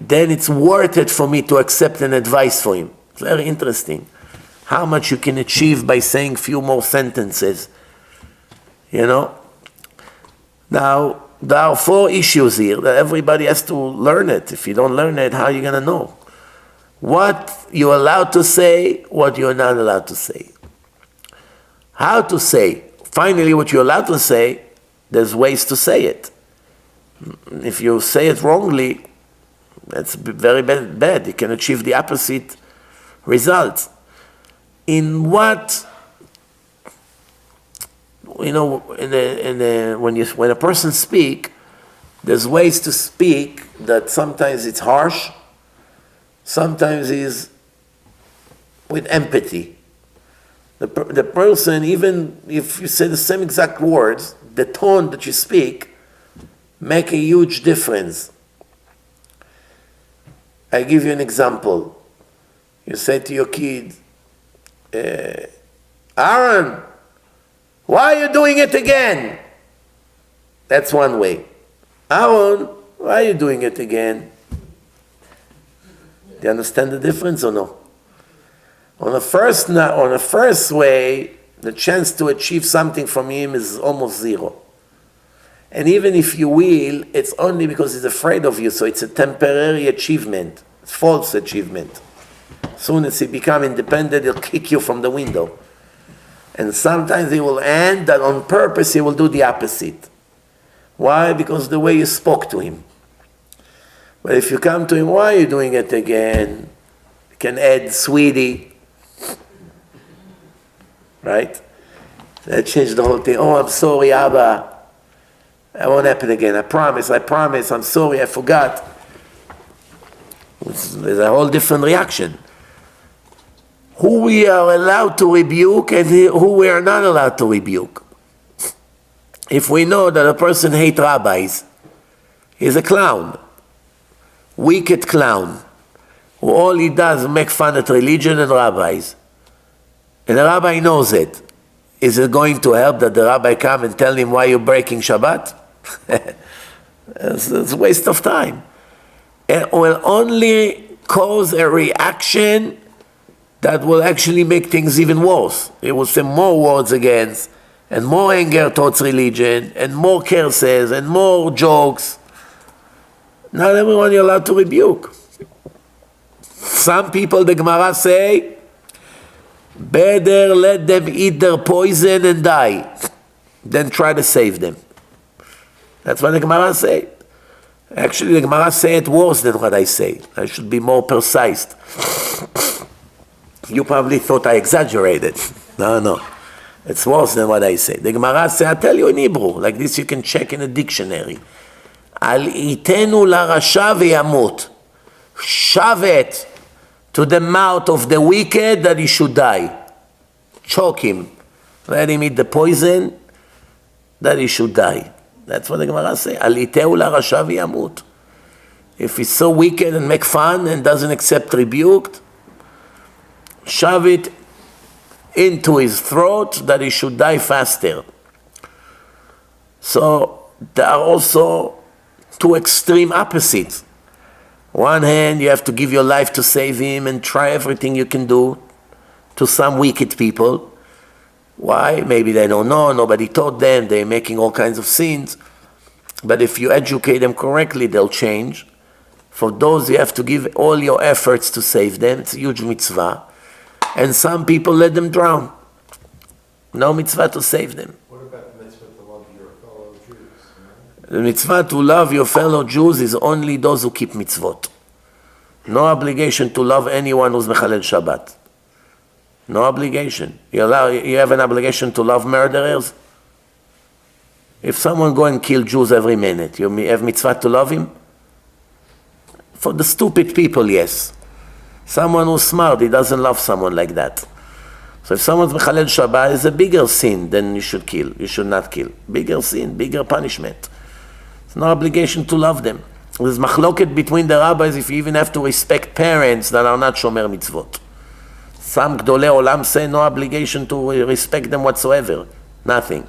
Speaker 1: Then it's worth it for me to accept an advice for him. It's very interesting. How much you can achieve by saying few more sentences. You know? Now, there are 4 issues here that everybody has to learn it. If you don't learn it, how are you going to know? What you're allowed to say, what you're not allowed to say. How to say. Finally, what you're allowed to say, there's ways to say it. If you say it wrongly, that's very bad. You can achieve the opposite results. In what, you know, when a person speaks, there's ways to speak that sometimes it's harsh, sometimes is with empathy. The person, even if you say the same exact words, the tone that you speak make a huge difference. I give you an example. You say to your kid, Aaron, why are you doing it again? That's one way. Aaron, why are you doing it again? Do you understand the difference or no? On the first way, the chance to achieve something from him is almost 0. And even if you will, it's only because he's afraid of you, so it's a temporary achievement. It's false achievement. As soon as he becomes independent, he'll kick you from the window. And sometimes he will end that on purpose, he will do the opposite. Why? Because the way you spoke to him. But if you come to him, why are you doing it again? You can add, sweetie. Right? That changed the whole thing. Oh, I'm sorry, Abba. That won't happen again. I promise. I'm sorry, I forgot. There's a whole different reaction. Who we are allowed to rebuke and who we are not allowed to rebuke. If we know that a person hates rabbis, he's a clown. Wicked clown. Who all he does is make fun at religion and rabbis. And the rabbi knows it. Is it going to help that the rabbi come and tell him why you're breaking Shabbat? It's a waste of time. It will only cause a reaction that will actually make things even worse. It will say more words against, and more anger towards religion, and more curses, and more jokes. Not everyone you're allowed to rebuke. Some people, the Gemara say, better let them eat their poison and die than try to save them. That's what the Gemara say. Actually, the Gemara say it worse than what I say. I should be more precise. You probably thought I exaggerated. No. It's worse than what I say. The Gemara says, I tell you in Hebrew, like this you can check in a dictionary. Al itenu larasha v'yamut. Shove it to the mouth of the wicked that he should die. Choke him. Let him eat the poison that he should die. That's what the Gemara says. Al itenu larasha v'yamut. If he's so wicked and make fun and doesn't accept rebuke, shove it into his throat that he should die faster. So there are also two extreme opposites. One hand, you have to give your life to save him and try everything you can do to some wicked people. Why? Maybe they don't know, nobody taught them, they're making all kinds of sins. But if you educate them correctly, they'll change. For those, you have to give all your efforts to save them. It's a huge mitzvah. And some people let them drown. No mitzvah to save them.
Speaker 2: What about the mitzvah to love your fellow Jews?
Speaker 1: The mitzvah to love your fellow Jews is only those who keep mitzvot. No obligation to love anyone who's mechalel Shabbat. No obligation. You have an obligation to love murderers? If someone go and kill Jews every minute, you have mitzvah to love him? For the stupid people, yes. Someone who's smart, he doesn't love someone like that. So if someone's mechalel Shabbat, it's a bigger sin than you should kill. You should not kill. Bigger sin, bigger punishment. There's no obligation to love them. There's machloket between the rabbis if you even have to respect parents that are not shomer mitzvot. Some gdolei olam say no obligation to respect them whatsoever. Nothing.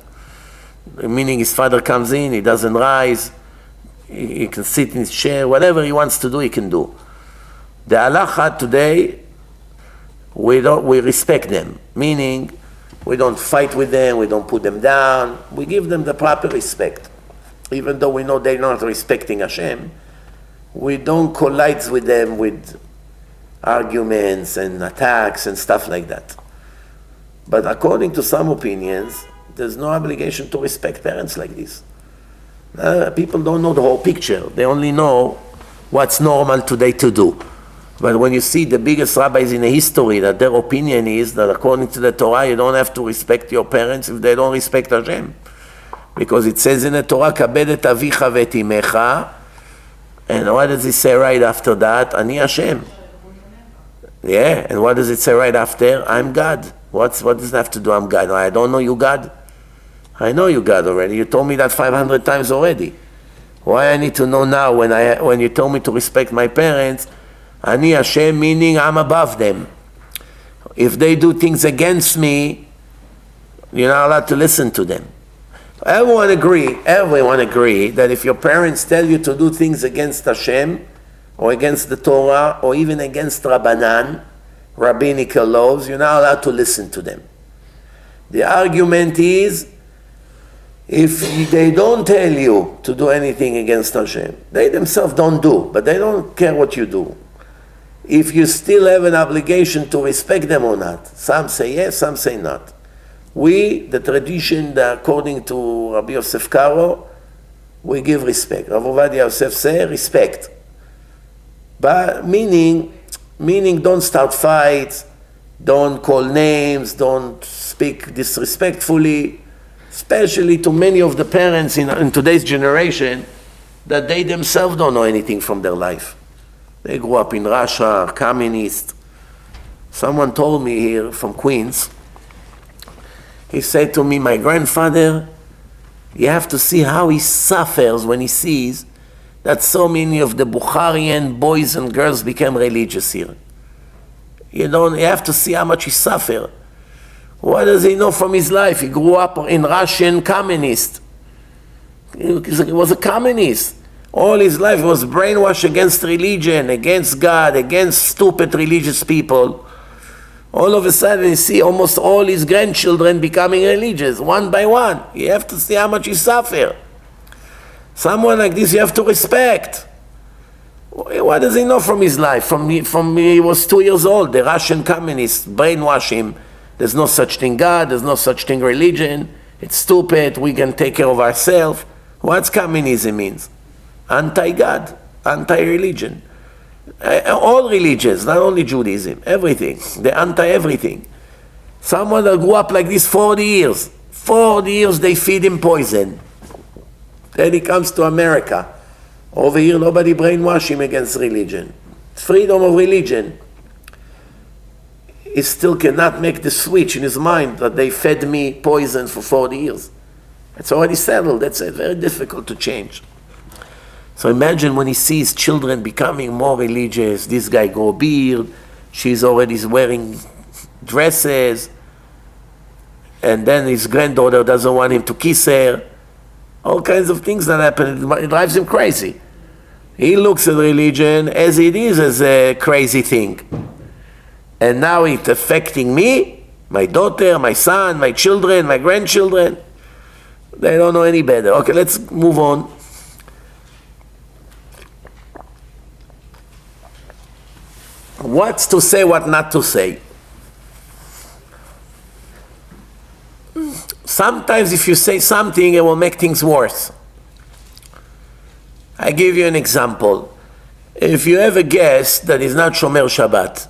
Speaker 1: Meaning his father comes in, he doesn't rise, he can sit in his chair, whatever he wants to do, he can do. The halacha today, we respect them, meaning we don't fight with them, we don't put them down, we give them the proper respect. Even though we know they're not respecting Hashem, we don't collide with them with arguments and attacks and stuff like that. But according to some opinions, there's no obligation to respect parents like this. People don't know the whole picture. They only know what's normal today to do. But when you see the biggest rabbis in the history, that their opinion is that according to the Torah, you don't have to respect your parents if they don't respect Hashem. Because it says in the Torah, kabed et avicha ve'et imecha, and what does it say right after that? Ani Hashem. Yeah, and what does it say right after? I'm God. What does it have to do? I'm God. I don't know you, God. I know you, God, already. You told me that 500 times already. Why I need to know now when you told me to respect my parents? Ani Hashem, meaning I'm above them. If they do things against me, you're not allowed to listen to them. Everyone agree that if your parents tell you to do things against Hashem, or against the Torah, or even against Rabbanan, rabbinical laws, you're not allowed to listen to them. The argument is, if they don't tell you to do anything against Hashem, they themselves don't do, but they don't care what you do. If you still have an obligation to respect them or not, some say yes, some say not. We, the tradition, according to Rabbi Yosef Karo, we give respect. Rav Ovadia Yosef say respect. But meaning don't start fights, don't call names, don't speak disrespectfully, especially to many of the parents in today's generation that they themselves don't know anything from their life. They grew up in Russia, are communist. Someone told me here from Queens, he said to me, my grandfather, you have to see how he suffers when he sees that so many of the Bukharian boys and girls became religious here. You have to see how much he suffered. What does he know from his life? He grew up in Russian communist. He was a communist. All his life was brainwashed against religion, against God, against stupid religious people. All of a sudden, you see almost all his grandchildren becoming religious, one by one. You have to see how much he suffered. Someone like this you have to respect. What does he know from his life? From he was 2 years old, the Russian communists brainwash him. There's no such thing God, there's no such thing religion. It's stupid, we can take care of ourselves. What's communism means? Anti-God, anti-religion. All religions, not only Judaism, everything. They're anti-everything. Someone that grew up like this 40 years. 40 years they feed him poison. Then he comes to America. Over here nobody brainwash him against religion. Freedom of religion. He still cannot make the switch in his mind that they fed me poison for 40 years. It's already settled. That's very difficult to change. So imagine when he sees children becoming more religious, this guy grow a beard, she's already wearing dresses, and then his granddaughter doesn't want him to kiss her. All kinds of things that happen. It drives him crazy. He looks at religion as it is, as a crazy thing. And now it's affecting me, my daughter, my son, my children, my grandchildren. They don't know any better. Okay, let's move on. What to say, what not to say. Sometimes if you say something, it will make things worse. I give you an example. If you have a guest that is not Shomer Shabbat,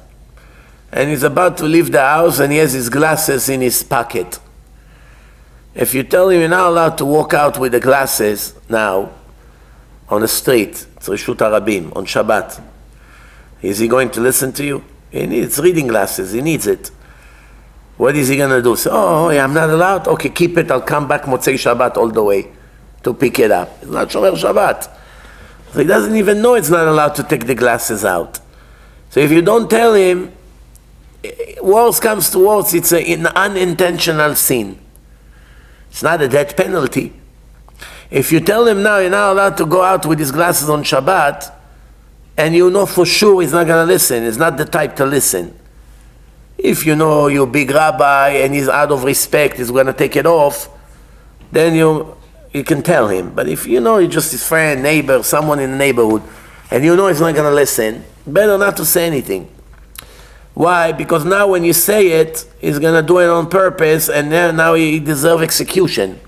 Speaker 1: and he's about to leave the house and he has his glasses in his pocket, if you tell him you're not allowed to walk out with the glasses now on the street, it's Reshut HaRabim, on Shabbat, is he going to listen to you? He needs reading glasses, he needs it. What is he going to do? Say, oh, yeah, I'm not allowed? Okay, keep it, I'll come back Motzei Shabbat all the way to pick it up. It's not Shomer Shabbat. So he doesn't even know it's not allowed to take the glasses out. So if you don't tell him, worse comes to worse, it's an unintentional sin. It's not a death penalty. If you tell him now you're not allowed to go out with his glasses on Shabbat, and you know for sure he's not going to listen, he's not the type to listen. If you know you're a big rabbi and he's out of respect, he's going to take it off, then you can tell him. But if you know he's just his friend, neighbor, someone in the neighborhood, and you know he's not going to listen, better not to say anything. Why? Because now when you say it, he's going to do it on purpose, and now he deserves execution,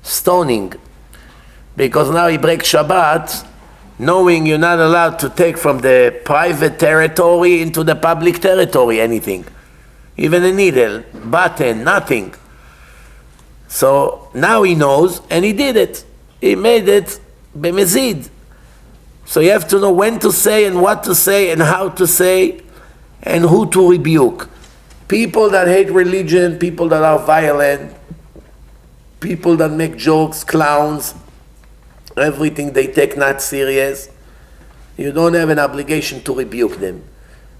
Speaker 1: stoning. Because now he breaks Shabbat, knowing you're not allowed to take from the private territory into the public territory anything. Even a needle, button, nothing. So now he knows, and he did it. He made it b'mezid. So you have to know when to say and what to say and how to say and who to rebuke. People that hate religion, people that are violent, people that make jokes, clowns, everything they take not serious, you don't have an obligation to rebuke them.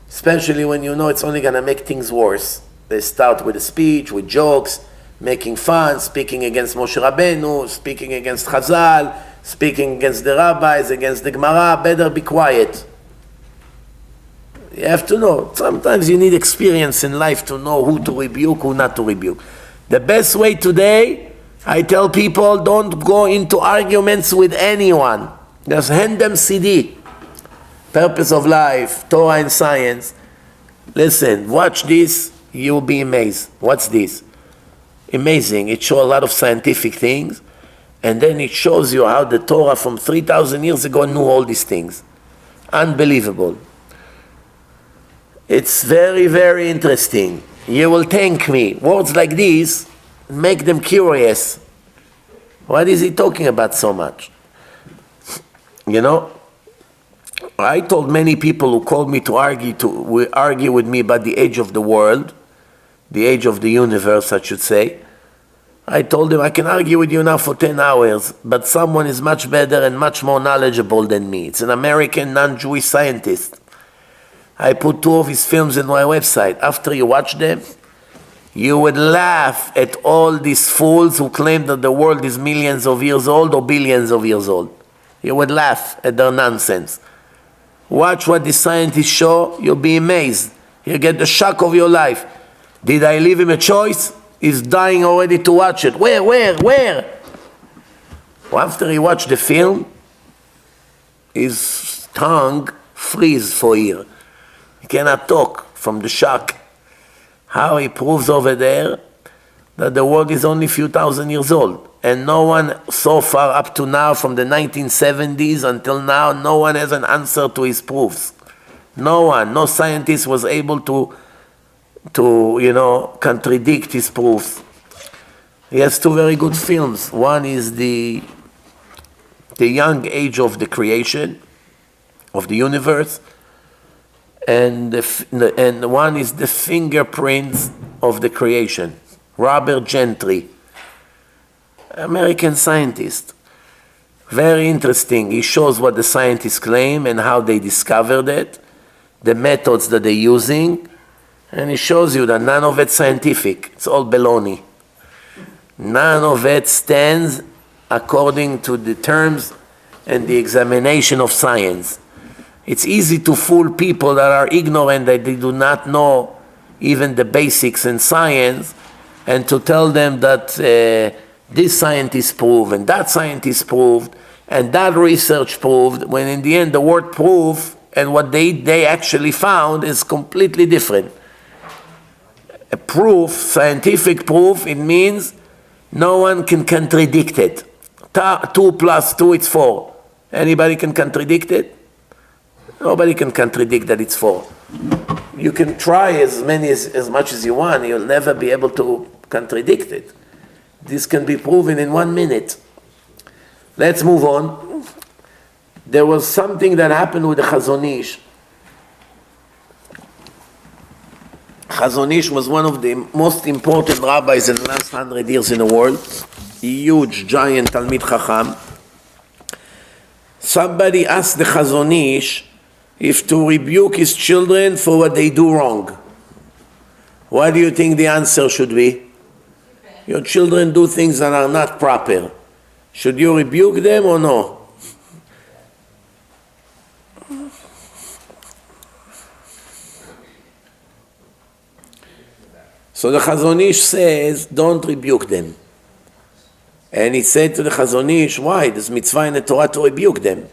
Speaker 1: Especially when you know it's only going to make things worse. They start with a speech, with jokes, making fun, speaking against Moshe Rabbeinu, speaking against Chazal, speaking against the rabbis, against the Gemara. Better be quiet. You have to know. Sometimes you need experience in life to know who to rebuke, who not to rebuke. The best way today, I tell people, don't go into arguments with anyone. Just hand them CD. Purpose of life, Torah and science. Listen, watch this, you'll be amazed. What's this? Amazing. It shows a lot of scientific things, and then it shows you how the Torah from 3,000 years ago knew all these things. Unbelievable. It's very, very interesting. You will thank me. Words like these make them curious. What is he talking about so much? You know, I told many people who called me to argue with me about the age of the world, the age of the universe, I should say. I told them I can argue with you now for 10 hours, but someone is much better and much more knowledgeable than me. It's an American non-Jewish scientist. I put 2 of his films in my website. After you watch them, you would laugh at all these fools who claim that the world is millions of years old or billions of years old. You would laugh at their nonsense. Watch what the scientists show, you'll be amazed. You'll get the shock of your life. Did I leave him a choice? He's dying already to watch it. Where? Well, after he watched the film, his tongue freeze for a year. He cannot talk from the shock. How he proves over there that the world is only a few thousand years old. And no one so far up to now, from the 1970s until now, no one has an answer to his proofs. No one, no scientist was able to contradict his proof. He has two very good films. One is the young age of the creation of the universe, and one is the fingerprints of the creation. Robert Gentry, American scientist. Very interesting. He shows what the scientists claim and how they discovered it, the methods that they're using, and he shows you that none of it's scientific. It's all baloney. None of it stands according to the terms and the examination of science. It's easy to fool people that are ignorant, that they do not know even the basics in science, and to tell them that this scientist proved and that scientist proved and that research proved, when in the end the word proof and what they actually found is completely different. A proof, scientific proof, it means no one can contradict it. 2 + 2, it's 4. Anybody can contradict it? Nobody can contradict that it's 4. You can try as much as you want, you'll never be able to contradict it. This can be proven in 1 minute. Let's move on. There was something that happened with the Chazon Ish. Chazon Ish was one of the most important rabbis in the last 100 years in the world. A huge, giant Talmid Chacham. Somebody asked the Chazon Ish if to rebuke his children for what they do wrong. What do you think the answer should be? Your children do things that are not proper. Should you rebuke them or no? So the Chazon Ish says, don't rebuke them. And he said to the Chazon Ish, why? There's mitzvah in the Torah to rebuke them.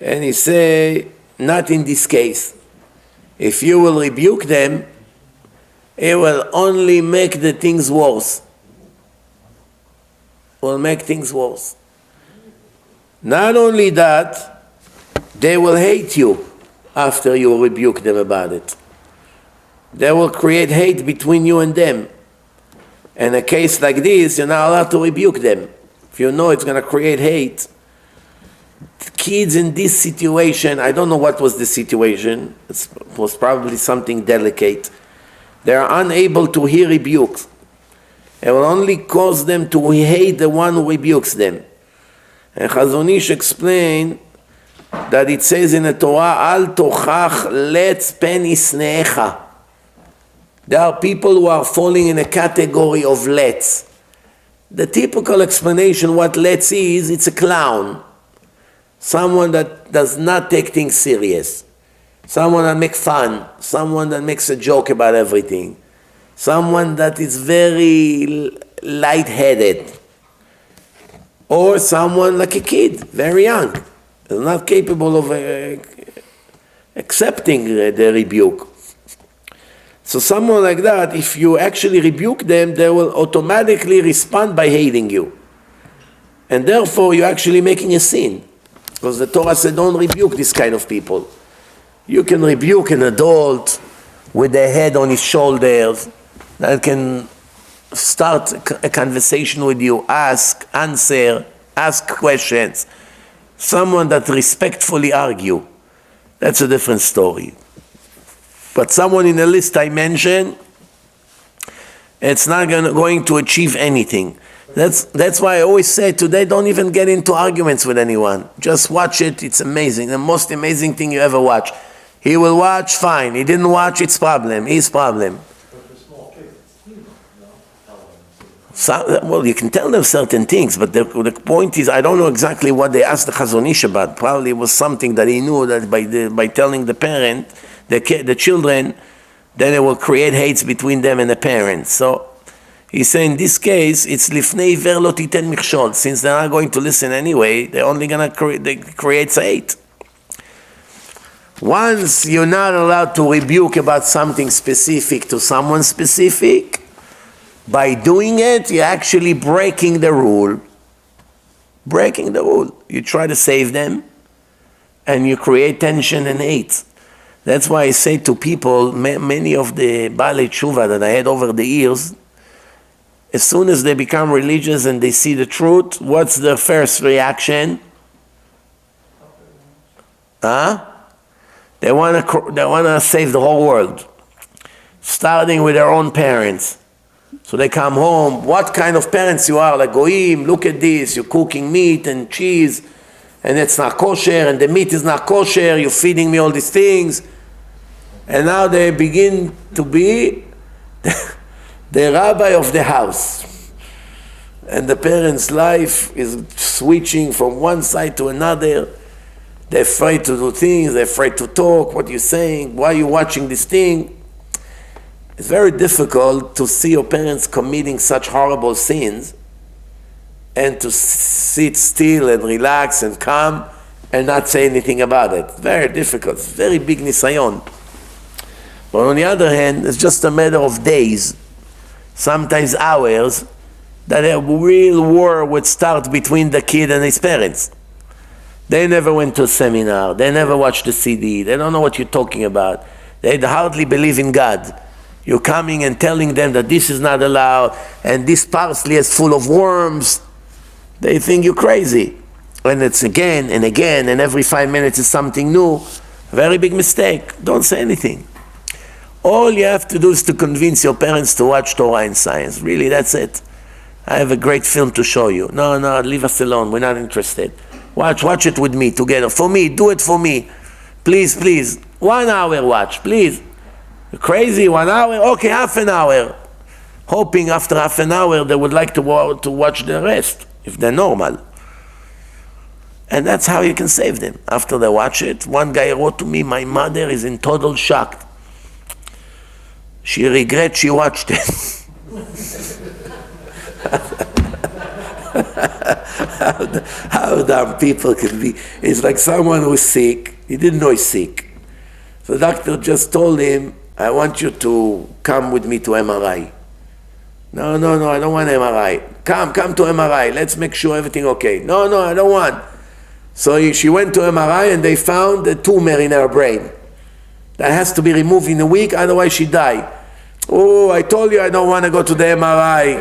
Speaker 1: And he said, not in this case. If you will rebuke them, it will only make the things worse. Will make things worse. Not only that, they will hate you after you rebuke them about it. They will create hate between you and them. In a case like this, you're not allowed to rebuke them. If you know it's going to create hate. Kids in this situation, I don't know what was the situation. It was probably something delicate. They are unable to hear rebukes. It will only cause them to hate the one who rebukes them. And Chazon Ish explained that it says in the Torah, Al tochach letz pen isneecha. There are people who are falling in a category of letz. The typical explanation what letz is, it's a clown. Someone that does not take things serious. Someone that makes fun. Someone that makes a joke about everything. Someone that is very light-headed. Or someone like a kid, very young. Is not capable of accepting the rebuke. So someone like that, if you actually rebuke them, they will automatically respond by hating you. And therefore, you're actually making a sin. Because the Torah said, don't rebuke this kind of people. You can rebuke an adult with a head on his shoulders that can start a conversation with you, ask, answer, ask questions. Someone that respectfully argue. That's a different story. But someone in the list I mentioned, it's not going to achieve anything. That's why I always say today, don't even get into arguments with anyone. Just watch it, it's amazing. The most amazing thing you ever watch. He will watch, fine. He didn't watch, it's problem, his problem. Well, you can tell them certain things, but the point is, I don't know exactly what they asked the Chazon Ish about. Probably it was something that he knew that by telling the parent, the children, then it will create hates between them and the parents. So he's saying in this case, it's lifnei ver lo titen michshol. Since they're not going to listen anyway, they're only going to create hate. Once you're not allowed to rebuke about something specific to someone specific, by doing it, you're actually breaking the rule. Breaking the rule. You try to save them, and you create tension and hate. That's why I say to people, many of the Baalei Tshuva that I had over the years, as soon as they become religious and they see the truth, what's their first reaction? They want to save the whole world, starting with their own parents. So they come home, what kind of parents you are, like goyim, look at this, you're cooking meat and cheese, and it's not kosher, and the meat is not kosher, you're feeding me all these things. And now they begin to be the rabbi of the house. And the parents' life is switching from one side to another. They're afraid to do things, they're afraid to talk, what you're saying, why are you watching this thing? It's very difficult to see your parents committing such horrible sins and to sit still and relax and calm and not say anything about it. Very difficult. It's very big nisayon. But on the other hand, it's just a matter of days, sometimes hours, that a real war would start between the kid and his parents. They never went to a seminar, they never watched the CD, they don't know what you're talking about. They hardly believe in God. You're coming and telling them that this is not allowed, and this parsley is full of worms. They think you're crazy. And it's again and again, and every 5 minutes is something new. Very big mistake. Don't say anything. All you have to do is to convince your parents to watch Torah and Science. Really, that's it. I have a great film to show you. No, leave us alone. We're not interested. Watch it with me together. For me, do it for me. Please. 1 hour watch, please. You're crazy, 1 hour? Okay, half an hour. Hoping after half an hour they would like to watch the rest, if they're normal. And that's how you can save them. After they watch it, one guy wrote to me, my mother is in total shock. She regrets she watched it. How dumb people can be. It's like someone who's sick. He didn't know he's sick. The doctor just told him, I want you to come with me to MRI. No, I don't want MRI. Come to MRI. Let's make sure everything okay. No, I don't want. So she went to MRI and they found a tumor in her brain. That has to be removed in a week, otherwise she died. Oh, I told you I don't want to go to the MRI.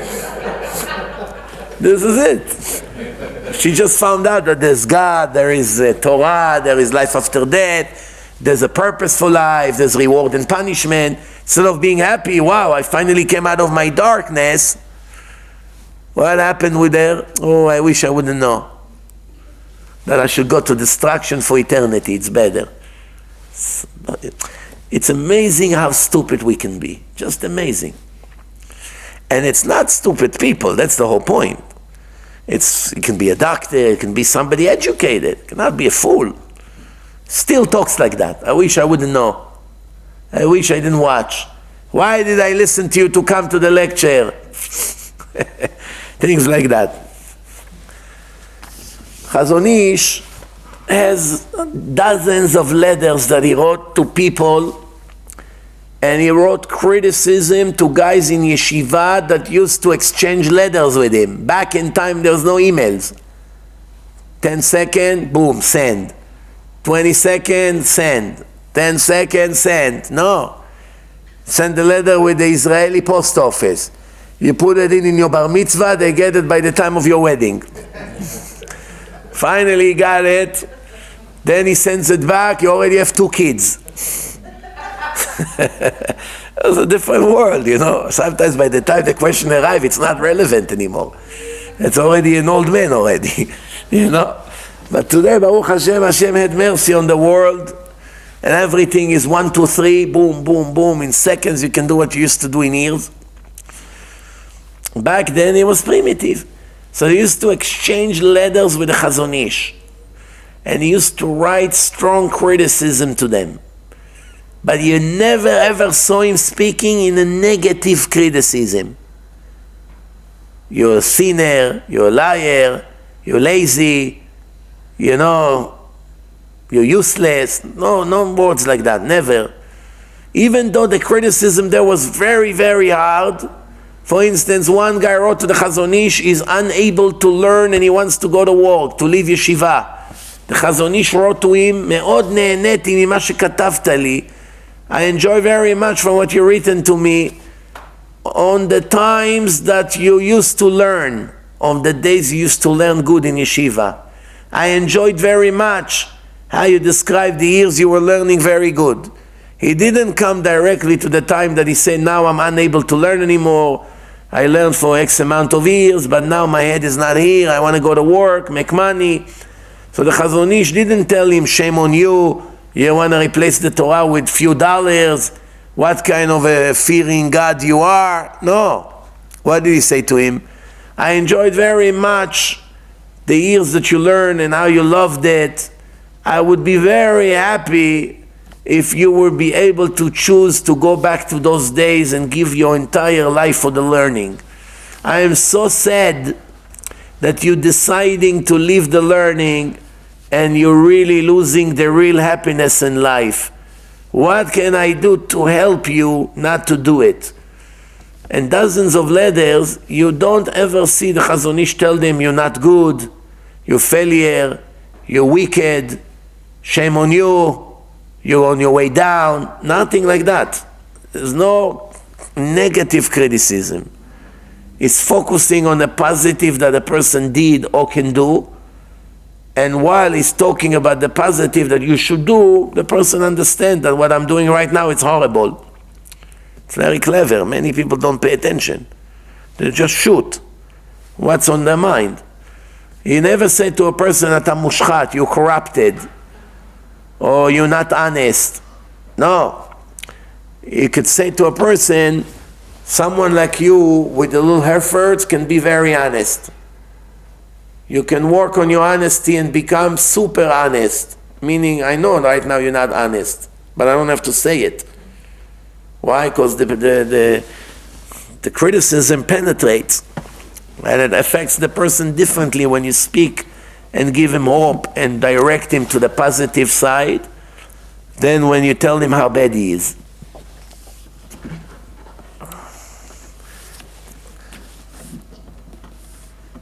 Speaker 1: This is it. She just found out that there's God, there is Torah, there is life after death, there's a purpose for life, there's reward and punishment. Instead of being happy, wow, I finally came out of my darkness, what happened with her? Oh, I wish I wouldn't know. That I should go to destruction for eternity, it's better. It's amazing how stupid we can be. Just amazing. And it's not stupid people, that's the whole point. It can be a doctor, it can be somebody educated, it cannot be a fool. Still talks like that. I wish I wouldn't know. I wish I didn't watch. Why did I listen to you to come to the lecture? Things like that. Chazon Ish has dozens of letters that he wrote to people, and he wrote criticism to guys in yeshiva that used to exchange letters with him. Back in time, there was no emails. 10 seconds, boom, send. 20 seconds, send. 10 seconds, send. No. Send the letter with the Israeli post office. You put it in your bar mitzvah, they get it by the time of your wedding. Finally, he got it. Then he sends it back, you already have 2 kids. It was a different world, you know. Sometimes by the time the question arrives, it's not relevant anymore. It's already an old man already, you know. But today, Baruch Hashem, Hashem had mercy on the world, and everything is 1, 2, 3, boom, boom, boom. In seconds, you can do what you used to do in years. Back then, it was primitive. So he used to exchange letters with the Chazon Ish. And he used to write strong criticism to them. But you never ever saw him speaking in a negative criticism. You're a sinner, you're a liar, you're lazy, you know, you're useless. No words like that, never. Even though the criticism there was very, very hard. For instance, one guy wrote to the Chazon Ish, he's unable to learn and he wants to go to work, to leave yeshiva. The Chazon Ish wrote to him, מאוד נהניתי ממה שכתבת לי. I enjoy very much from what you've written to me on the times that you used to learn, on the days you used to learn good in yeshiva. I enjoyed very much how you described the years you were learning very good. He didn't come directly to the time that he said, now I'm unable to learn anymore. I learned for X amount of years, but now my head is not here. I want to go to work, make money. So the Chazon Ish didn't tell him, shame on you. You want to replace the Torah with few dollars. What kind of a fearing God you are? No. What did he say to him? I enjoyed very much the years that you learned and how you loved it. I would be very happy if you would be able to choose to go back to those days and give your entire life for the learning. I am so sad that you're deciding to leave the learning and you're really losing the real happiness in life. What can I do to help you not to do it? And dozens of letters, you don't ever see the Chazon Ish tell them you're not good, you're failure, you're wicked, shame on you, you're on your way down, nothing like that. There's no negative criticism. It's focusing on the positive that a person did or can do, and while he's talking about the positive that you should do, the person understands that what I'm doing right now is horrible. It's very clever. Many people don't pay attention. They just shoot what's on their mind. He never said to a person that I'm mushchat, you're corrupted, or you're not honest. No. He could say to a person, someone like you with a little efforts can be very honest. You can work on your honesty and become super honest. Meaning, I know right now you're not honest, but I don't have to say it. Why? Because the criticism penetrates, and it affects the person differently when you speak and give him hope and direct him to the positive side than when you tell him how bad he is.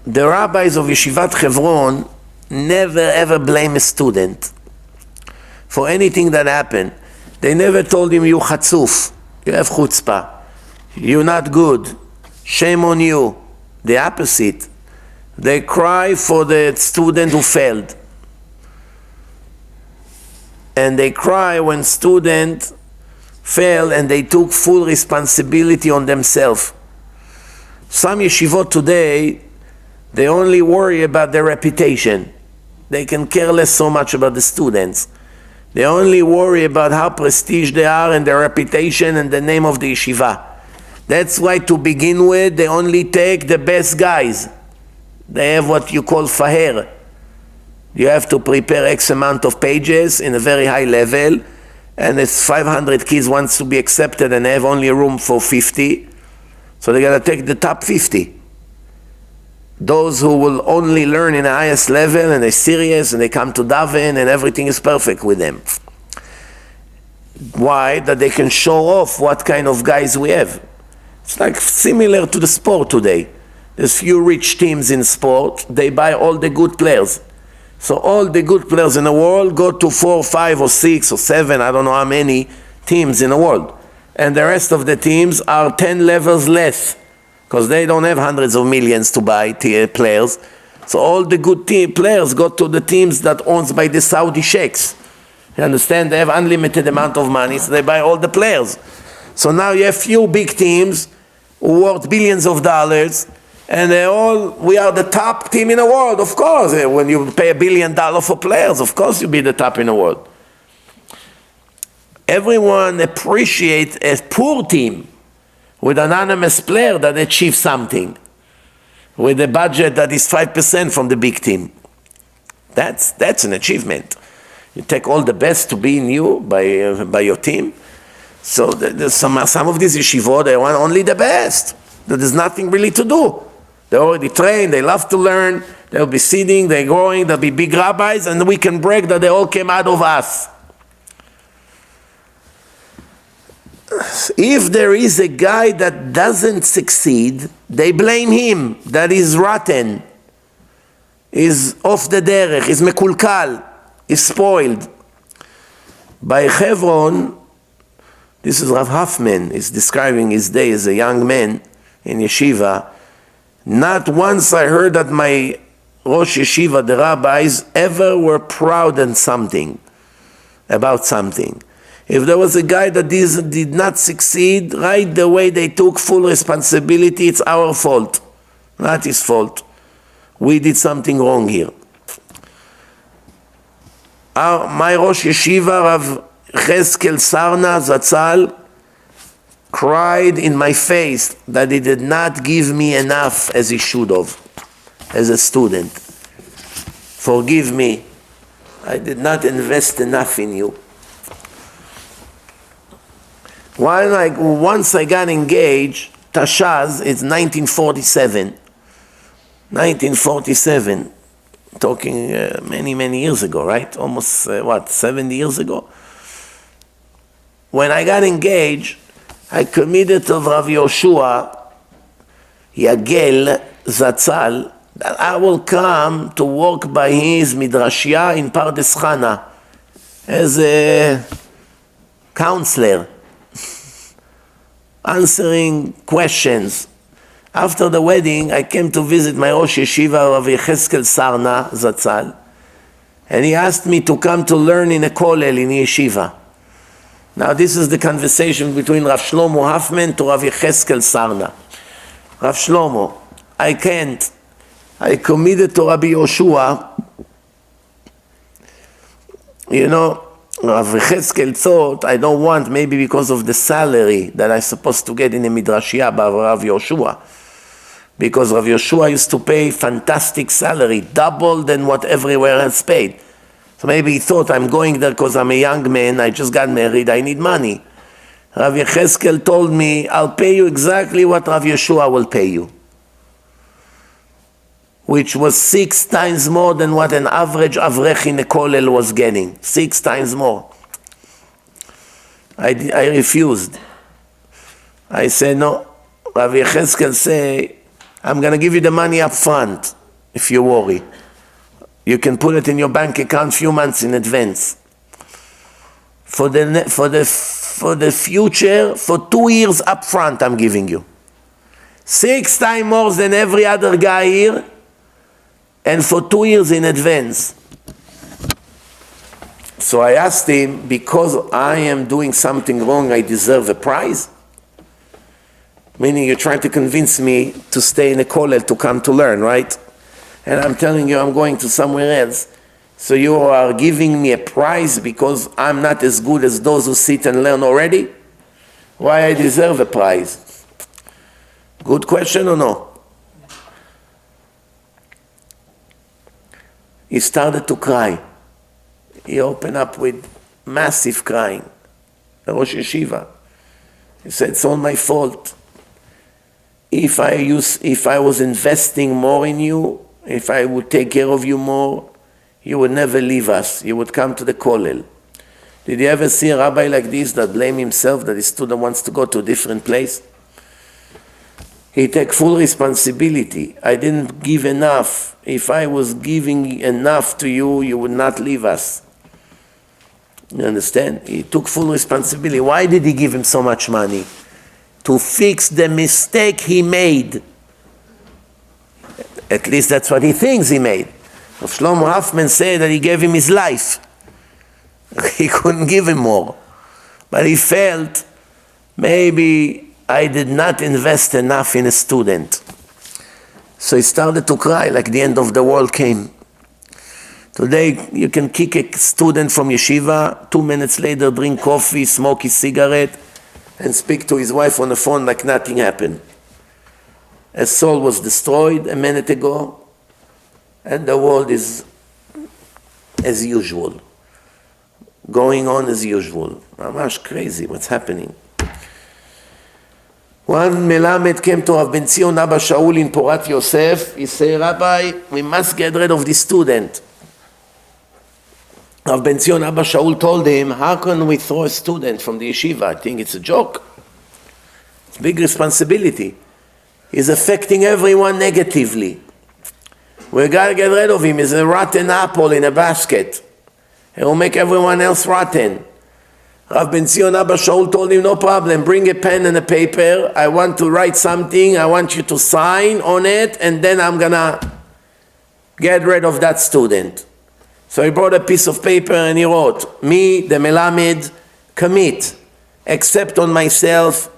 Speaker 1: The rabbis of Yeshivat Hebron never ever blame a student for anything that happened. They never told him, you chatzuf, you have chutzpah, you're not good, shame on you. The opposite. They cry for the student who failed. And they cry when student failed and they took full responsibility on themselves. Some yeshivot today, they only worry about their reputation. They can care less so much about the students. They only worry about how prestige they are and their reputation and the name of the yeshiva. That's why to begin with, they only take the best guys. They have what you call faher. You have to prepare X amount of pages in a very high level, and it's 500 kids wants to be accepted and they have only room for 50. So they gotta take the top 50. Those who will only learn in the highest level and they're serious and they come to daven and everything is perfect with them. Why? That they can show off what kind of guys we have. It's like similar to the sport today. There's few rich teams in sport, they buy all the good players. So all the good players in the world go to 4, 5 or 6 or 7, I don't know how many teams in the world. And the rest of the teams are 10 levels less, because they don't have hundreds of millions to buy players. So all the good players go to the teams that owned by the Saudi sheikhs. You understand? They have unlimited amount of money, so they buy all the players. So now you have few big teams who worth billions of dollars, and we are the top team in the world, of course. When you pay $1 billion for players, of course you'll be the top in the world. Everyone appreciates a poor team with an anonymous player that achieves something, with a budget that is 5% from the big team. That's an achievement. You take all the best to be in you by your team. So there's some of these yeshivot, they want only the best. There's nothing really to do. They're already trained, they love to learn, they'll be sitting, they're growing, they'll be big rabbis, and we can brag that they all came out of us. If there is a guy that doesn't succeed, they blame him, that is rotten, is off the derech, is mekulkal. is spoiled. By Hebron, this is Rav Hoffman, is describing his day as a young man in yeshiva. Not once I heard that my Rosh Yeshiva, the rabbis, ever were proud in something, about something. If there was a guy that did not succeed, right away they took full responsibility. It's our fault, not his fault. We did something wrong here. My Rosh Yeshiva, Rav Cheskel Sarna Zatzal, cried in my face that he did not give me enough as he should have, as a student. Forgive me, I did not invest enough in you. Once I got engaged, Tashaz, it's 1947. 1947, talking many years ago, right? Almost, 70 years ago? When I got engaged, I committed to Rav Yoshua Yagel Zatzal that I will come to work by his Midrashia in Pardes Chana as a counselor, answering questions. After the wedding, I came to visit my Rosh Yeshiva, Rav Cheskel Sarna Zatzal, and he asked me to come to learn in a kollel in yeshiva. Now this is the conversation between Rav Shlomo Hoffman to Rav Cheskel Sarna. Rav Shlomo, I can't. I committed to Rabbi Yoshua. You know, Rav Cheskel thought, I don't want, maybe because of the salary that I'm supposed to get in a Midrashia by Rav Yoshua. Because Rav Yoshua used to pay fantastic salary, double than what everywhere else paid. So maybe he thought, I'm going there because I'm a young man, I just got married, I need money. Rav Cheskel told me, I'll pay you exactly what Rav Yoshua will pay you. Which was 6 times more than what an average avrech in a kollel was getting. 6 times more. I refused. I said, no. Rav Cheskel say, I'm going to give you the money up front, if you worry. You can put it in your bank account a few months in advance. For the future, for 2 years up front, I'm giving you. 6 times more than every other guy here, and for 2 years in advance. So I asked him, because I am doing something wrong, I deserve a prize? Meaning you're trying to convince me to stay in a kollel to come to learn, right? And I'm telling you I'm going to somewhere else. So you are giving me a prize because I'm not as good as those who sit and learn already? Why I deserve a prize? Good question or no? He started to cry. He opened up with massive crying. The Rosh Yeshiva. He said, it's all my fault. If I was investing more in you, if I would take care of you more, you would never leave us. You would come to the kollel. Did you ever see a rabbi like this that blame himself that his student wants to go to a different place? He take full responsibility. I didn't give enough. If I was giving enough to you, you would not leave us. You understand? He took full responsibility. Why did he give him so much money? To fix the mistake he made. At least that's what he thinks he made. Shlomo Hoffman said that he gave him his life. He couldn't give him more. But he felt, maybe I did not invest enough in a student. So he started to cry like the end of the world came. Today you can kick a student from yeshiva, 2 minutes later drink coffee, smoke his cigarette, and speak to his wife on the phone like nothing happened. A soul was destroyed a minute ago, and the world is as usual. Going on as usual. Mamash crazy what's happening. One Melamed came to Rav Ben Zion Abba Shaul in Porat Yosef. He said, Rabbi, we must get rid of this student. Rav Ben Zion Abba Shaul told him, how can we throw a student from the yeshiva? I think it's a joke. It's a big responsibility. He's affecting everyone negatively. We got to get rid of him. He's a rotten apple in a basket. It will make everyone else rotten. Rav Ben Zion Abba Shaul told him, no problem, bring a pen and a paper. I want to write something. I want you to sign on it, and then I'm going to get rid of that student. So he brought a piece of paper and he wrote, me, the Melamed, commit, accept on myself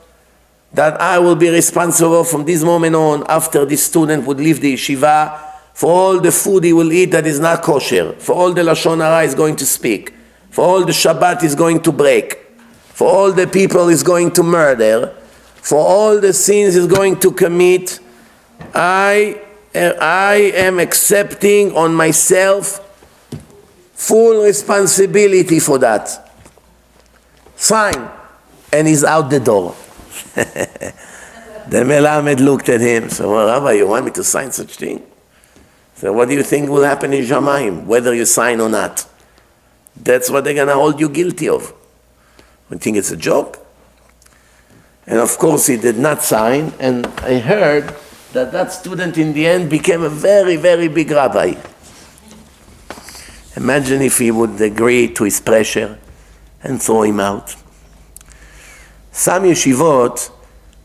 Speaker 1: that I will be responsible from this moment on, after this student would leave the yeshiva, for all the food he will eat that is not kosher, for all the Lashon Hara is going to speak, for all the Shabbat is going to break, for all the people is going to murder, for all the sins he's going to commit. I am accepting on myself full responsibility for that. Sign. And he's out the door. The Melamed looked at him, said, well, Rabbi, you want me to sign such thing? So what do you think will happen in Shamayim, whether you sign or not? That's what they're going to hold you guilty of. You think it's a joke? And of course he did not sign, and I heard that student in the end became a very, very big rabbi. Imagine if he would agree to his pressure and throw him out. Some yeshivot,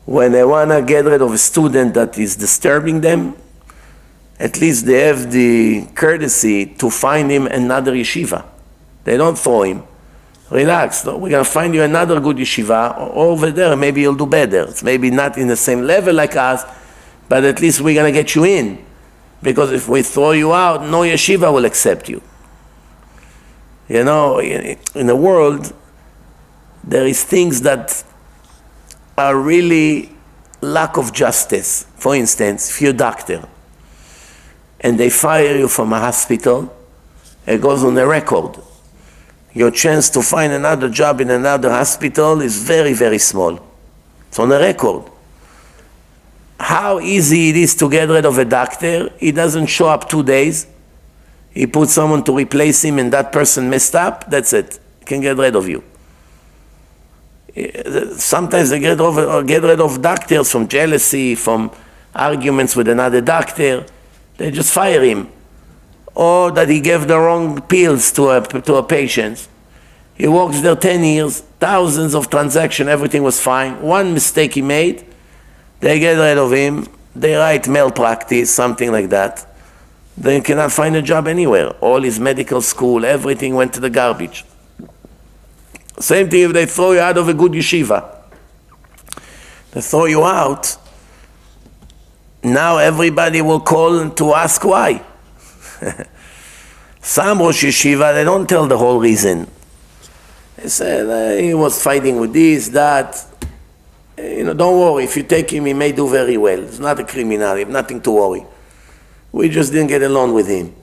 Speaker 1: when they want to get rid of a student that is disturbing them, at least they have the courtesy to find him another yeshiva. They don't throw him. Relax, we're going to find you another good yeshiva over there, maybe you'll do better. It's maybe not in the same level like us, but at least we're going to get you in. Because if we throw you out, no yeshiva will accept you. You know, in the world, there is things that are really lack of justice. For instance, if you're a doctor and they fire you from a hospital, it goes on the record. Your chance to find another job in another hospital is very, very small. It's on the record. How easy it is to get rid of a doctor. He doesn't show up 2 days. He puts someone to replace him and that person messed up, that's it. He can get rid of you. Sometimes they get rid of doctors from jealousy, from arguments with another doctor. They just fire him. Or that he gave the wrong pills to a patient. He works there 10 years, thousands of transactions, everything was fine. One mistake he made, they get rid of him. They write malpractice, something like that. They cannot find a job anywhere. All his medical school, everything went to the garbage. Same thing if they throw you out of a good yeshiva. They throw you out, now everybody will call to ask why. Some Rosh Yeshiva, they don't tell the whole reason. They say he was fighting with this, that. Don't worry, if you take him, he may do very well. It's not a criminal, you have nothing to worry. We just didn't get along with him.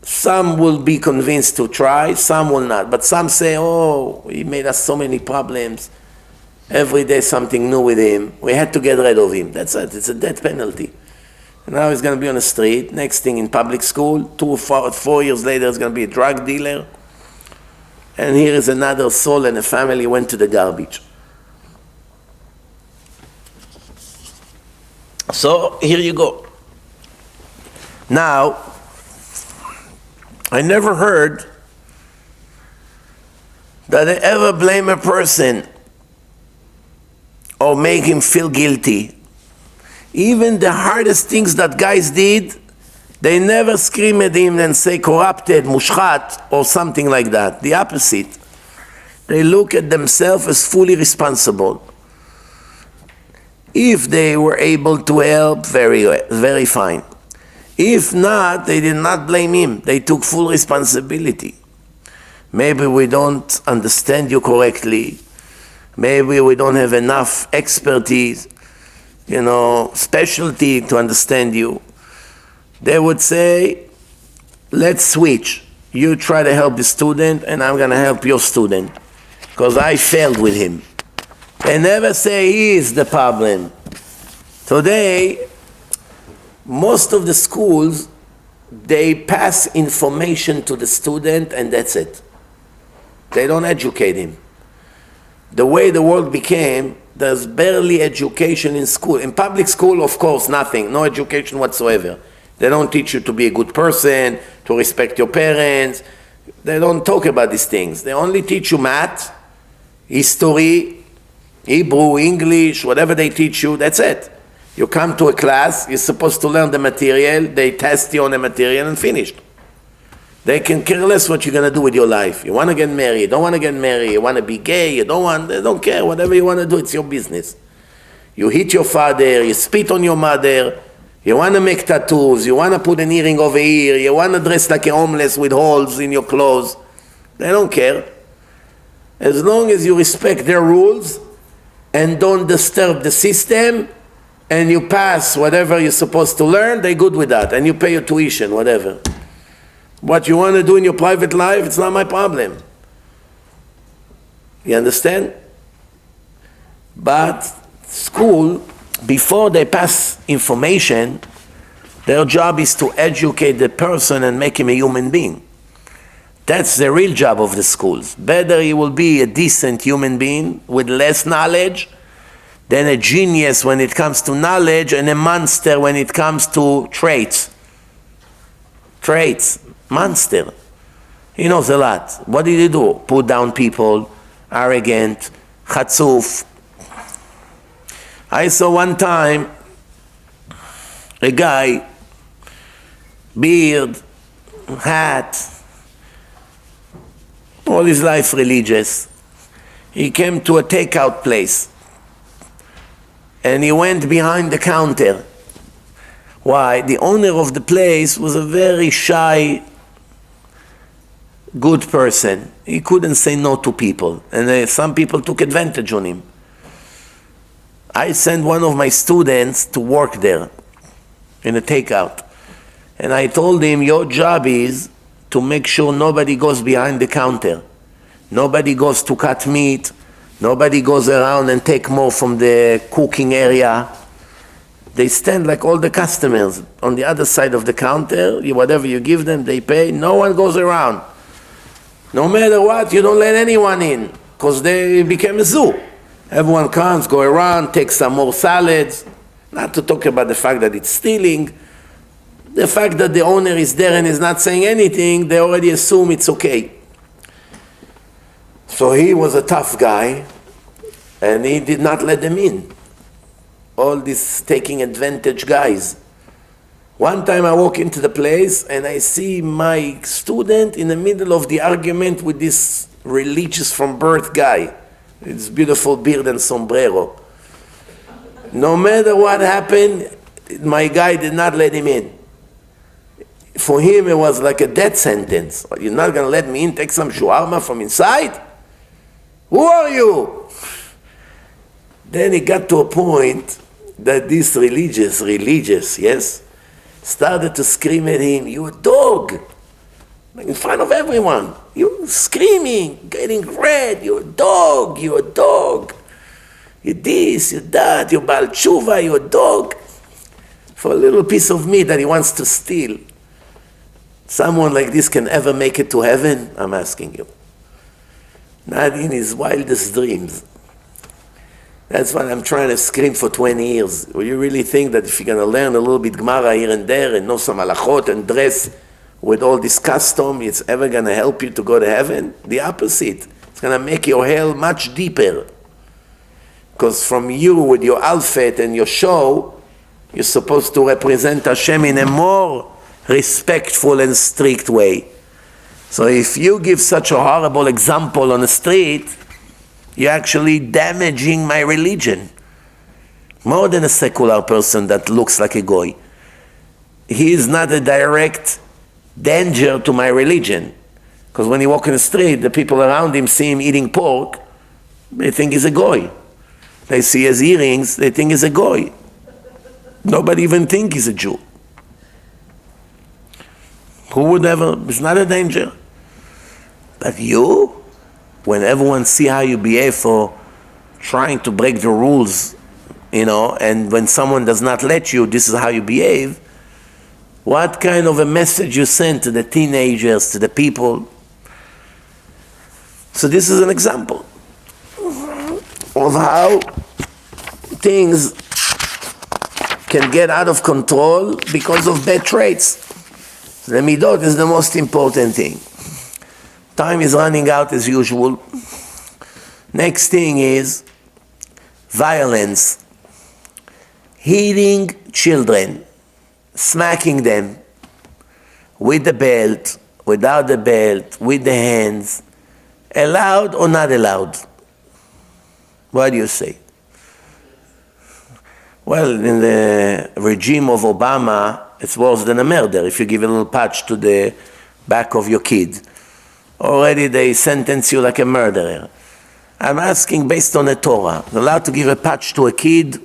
Speaker 1: Some will be convinced to try, some will not. But some say, oh, he made us so many problems. Every day something new with him. We had to get rid of him. That's it, it's a death penalty. And now he's going to be on the street, next thing in public school, 4 years later he's going to be a drug dealer. And here is another soul and a family went to the garbage. So here you go. Now, I never heard that I ever blame a person or make him feel guilty. Even the hardest things that guys did, they never scream at him and say corrupted, mushchat, or something like that. The opposite. They look at themselves as fully responsible. If they were able to help, very fine. If not, they did not blame him. They took full responsibility. Maybe we don't understand you correctly. Maybe we don't have enough expertise, specialty to understand you. They would say, let's switch. You try to help the student and I'm going to help your student because I failed with him. They never say he is the problem. Today, most of the schools, they pass information to the student and that's it. They don't educate him. The way the world became, there's barely education in school. In public school, of course, nothing, no education whatsoever. They don't teach you to be a good person, to respect your parents, They don't talk about these things. They only teach you math, history, Hebrew, English, whatever they teach you, that's it. You come to a class, you're supposed to learn the material, they test you on the material and finished. They can care less what you're going to do with your life. You want to get married, you don't want to get married, you want to be gay, they don't care. Whatever you want to do, it's your business. You hit your father, you spit on your mother, you want to make tattoos, you want to put an earring over here, you want to dress like a homeless with holes in your clothes. They don't care. As long as you respect their rules and don't disturb the system, and you pass whatever you're supposed to learn, they're good with that. And you pay your tuition, whatever. What you want to do in your private life, it's not my problem. You understand? But school, before they pass information, their job is to educate the person and make him a human being. That's the real job of the schools. Better he will be a decent human being with less knowledge than a genius when it comes to knowledge and a monster when it comes to traits. Traits, monster. He knows a lot. What did he do? Put down people, arrogant, chatzuf. I saw one time a guy, beard, hat, all his life religious. He came to a takeout place and he went behind the counter. Why? The owner of the place was a very shy, good person. He couldn't say no to people, and some people took advantage on him. I sent one of my students to work there in a takeout, and I told him, your job is to make sure nobody goes behind the counter. Nobody goes to cut meat. Nobody goes around and take more from the cooking area. They stand like all the customers on the other side of the counter. Whatever you give them, they pay. No one goes around. No matter what, you don't let anyone in, because they became a zoo. Everyone comes, go around, take some more salads. Not to talk about the fact that it's stealing. The fact that the owner is there and is not saying anything, they already assume it's okay. So he was a tough guy, and he did not let them in. All these taking advantage guys. One time I walk into the place and I see my student in the middle of the argument with this religious from birth guy. His beautiful beard and sombrero. No matter what happened, my guy did not let him in. For him it was like a death sentence. You're not going to let me in, take some shawarma from inside? Who are you? Then it got to a point that this religious, yes, started to scream at him, you a dog, in front of everyone. You're screaming, getting red, you're a dog, you're a dog. You're this, you're that, you're Baal Tshuva, you're a dog. For a little piece of meat that he wants to steal. Someone like this can ever make it to heaven? I'm asking you. Not in his wildest dreams. That's what I'm trying to scream for 20 years. Will you really think that if you're going to learn a little bit Gemara here and there and know some halachot and dress with all this custom, it's ever going to help you to go to heaven? The opposite. It's going to make your hell much deeper. Because from you with your outfit and your show, you're supposed to represent Hashem in a more respectful and strict way. So if you give such a horrible example on the street, you're actually damaging my religion. More than a secular person that looks like a goy. He is not a direct danger to my religion. Because when he walks in the street, the people around him see him eating pork, they think he's a goy. They see his earrings, they think he's a goy. Nobody even think he's a Jew. Who would ever? It's not a danger. But you, when everyone see how you behave for trying to break the rules, and when someone does not let you, this is how you behave, what kind of a message you send to the teenagers, to the people? So this is an example of how things can get out of control because of bad traits. The midot is the most important thing. Time is running out as usual. Next thing is violence. Hitting children, smacking them with the belt, without the belt, with the hands. Allowed or not allowed? What do you say? Well, in the regime of Obama, it's worse than a murder if you give a little patch to the back of your kid. Already they sentence you like a murderer. I'm asking based on the Torah, allowed to give a patch to a kid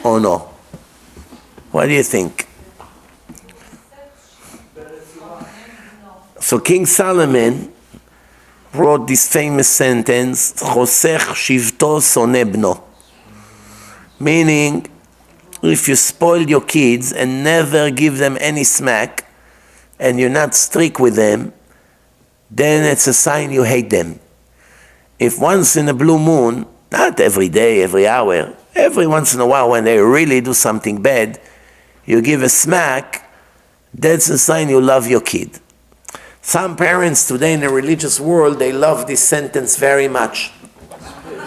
Speaker 1: or no? What do you think? So King Solomon wrote this famous sentence, Chosech shivto soneh bno. Meaning, if you spoil your kids and never give them any smack, and you're not strict with them, then it's a sign you hate them. If once in a blue moon, not every day, every hour, every once in a while when they really do something bad, you give a smack, that's a sign you love your kid. Some parents today in the religious world, they love this sentence very much.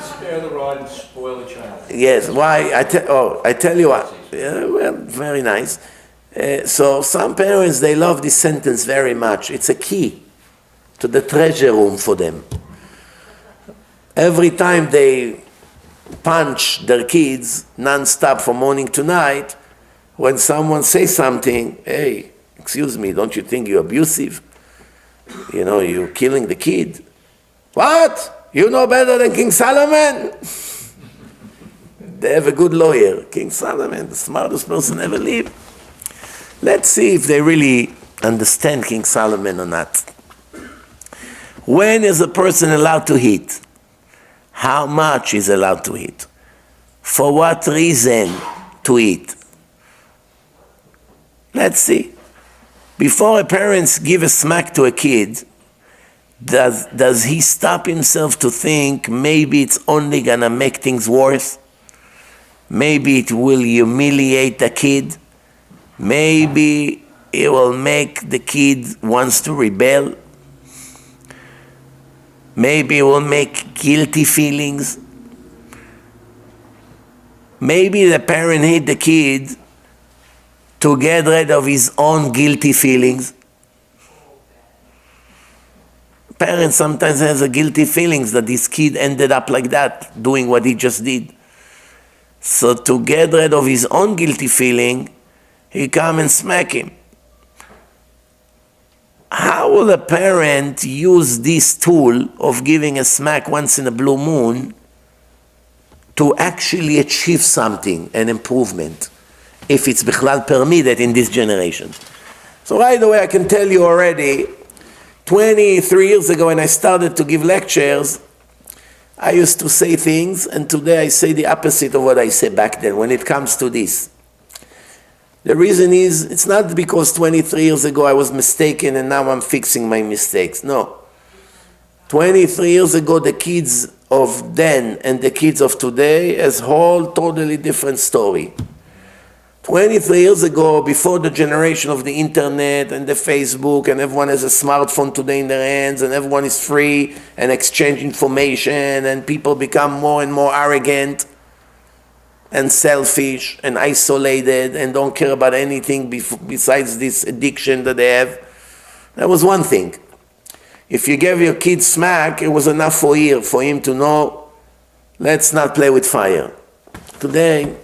Speaker 2: Spare the rod and spoil the child.
Speaker 1: Yes, why? I tell you what. Yeah, well, very nice. So some parents, they love this sentence very much. It's a key to the treasure room for them. Every time they punch their kids non-stop from morning to night, when someone says something, hey, excuse me, don't you think you're abusive? You know, you're killing the kid. What? You know better than King Solomon? They have a good lawyer. King Solomon, the smartest person ever lived. Let's see if they really understand King Solomon or not. When is a person allowed to hit? How much is allowed to hit? For what reason to hit? Let's see. Before a parent gives a smack to a kid, does he stop himself to think maybe it's only gonna make things worse? Maybe it will humiliate the kid? Maybe it will make the kid wants to rebel? Maybe it will make guilty feelings? Maybe the parent hit the kid to get rid of his own guilty feelings. Parents sometimes has a guilty feelings that this kid ended up like that, doing what he just did. So to get rid of his own guilty feeling, he come and smack him. How will a parent use this tool of giving a smack once in a blue moon to actually achieve something, an improvement, if it's bichlal permitted in this generation? So right away I can tell you already, 23 years ago when I started to give lectures, I used to say things, and today I say the opposite of what I said back then when it comes to this. The reason is, it's not because 23 years ago I was mistaken and now I'm fixing my mistakes. No. 23 years ago, the kids of then and the kids of today is a whole totally different story. 23 years ago, before the generation of the internet and the Facebook, and everyone has a smartphone today in their hands, and everyone is free and exchange information, and people become more and more arrogant and selfish and isolated and don't care about anything besides this addiction that they have. That was one thing. If you gave your kid smack, it was enough for him to know, let's not play with fire. Today,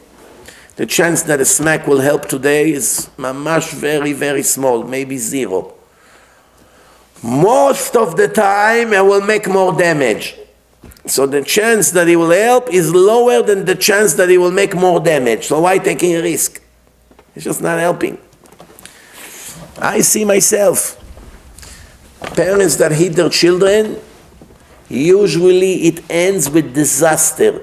Speaker 1: the chance that a smack will help today is mamash very, very small, maybe zero. Most of the time, it will make more damage. So the chance that he will help is lower than the chance that he will make more damage. So why taking a risk? It's just not helping. I see myself. Parents that hit their children, usually it ends with disaster.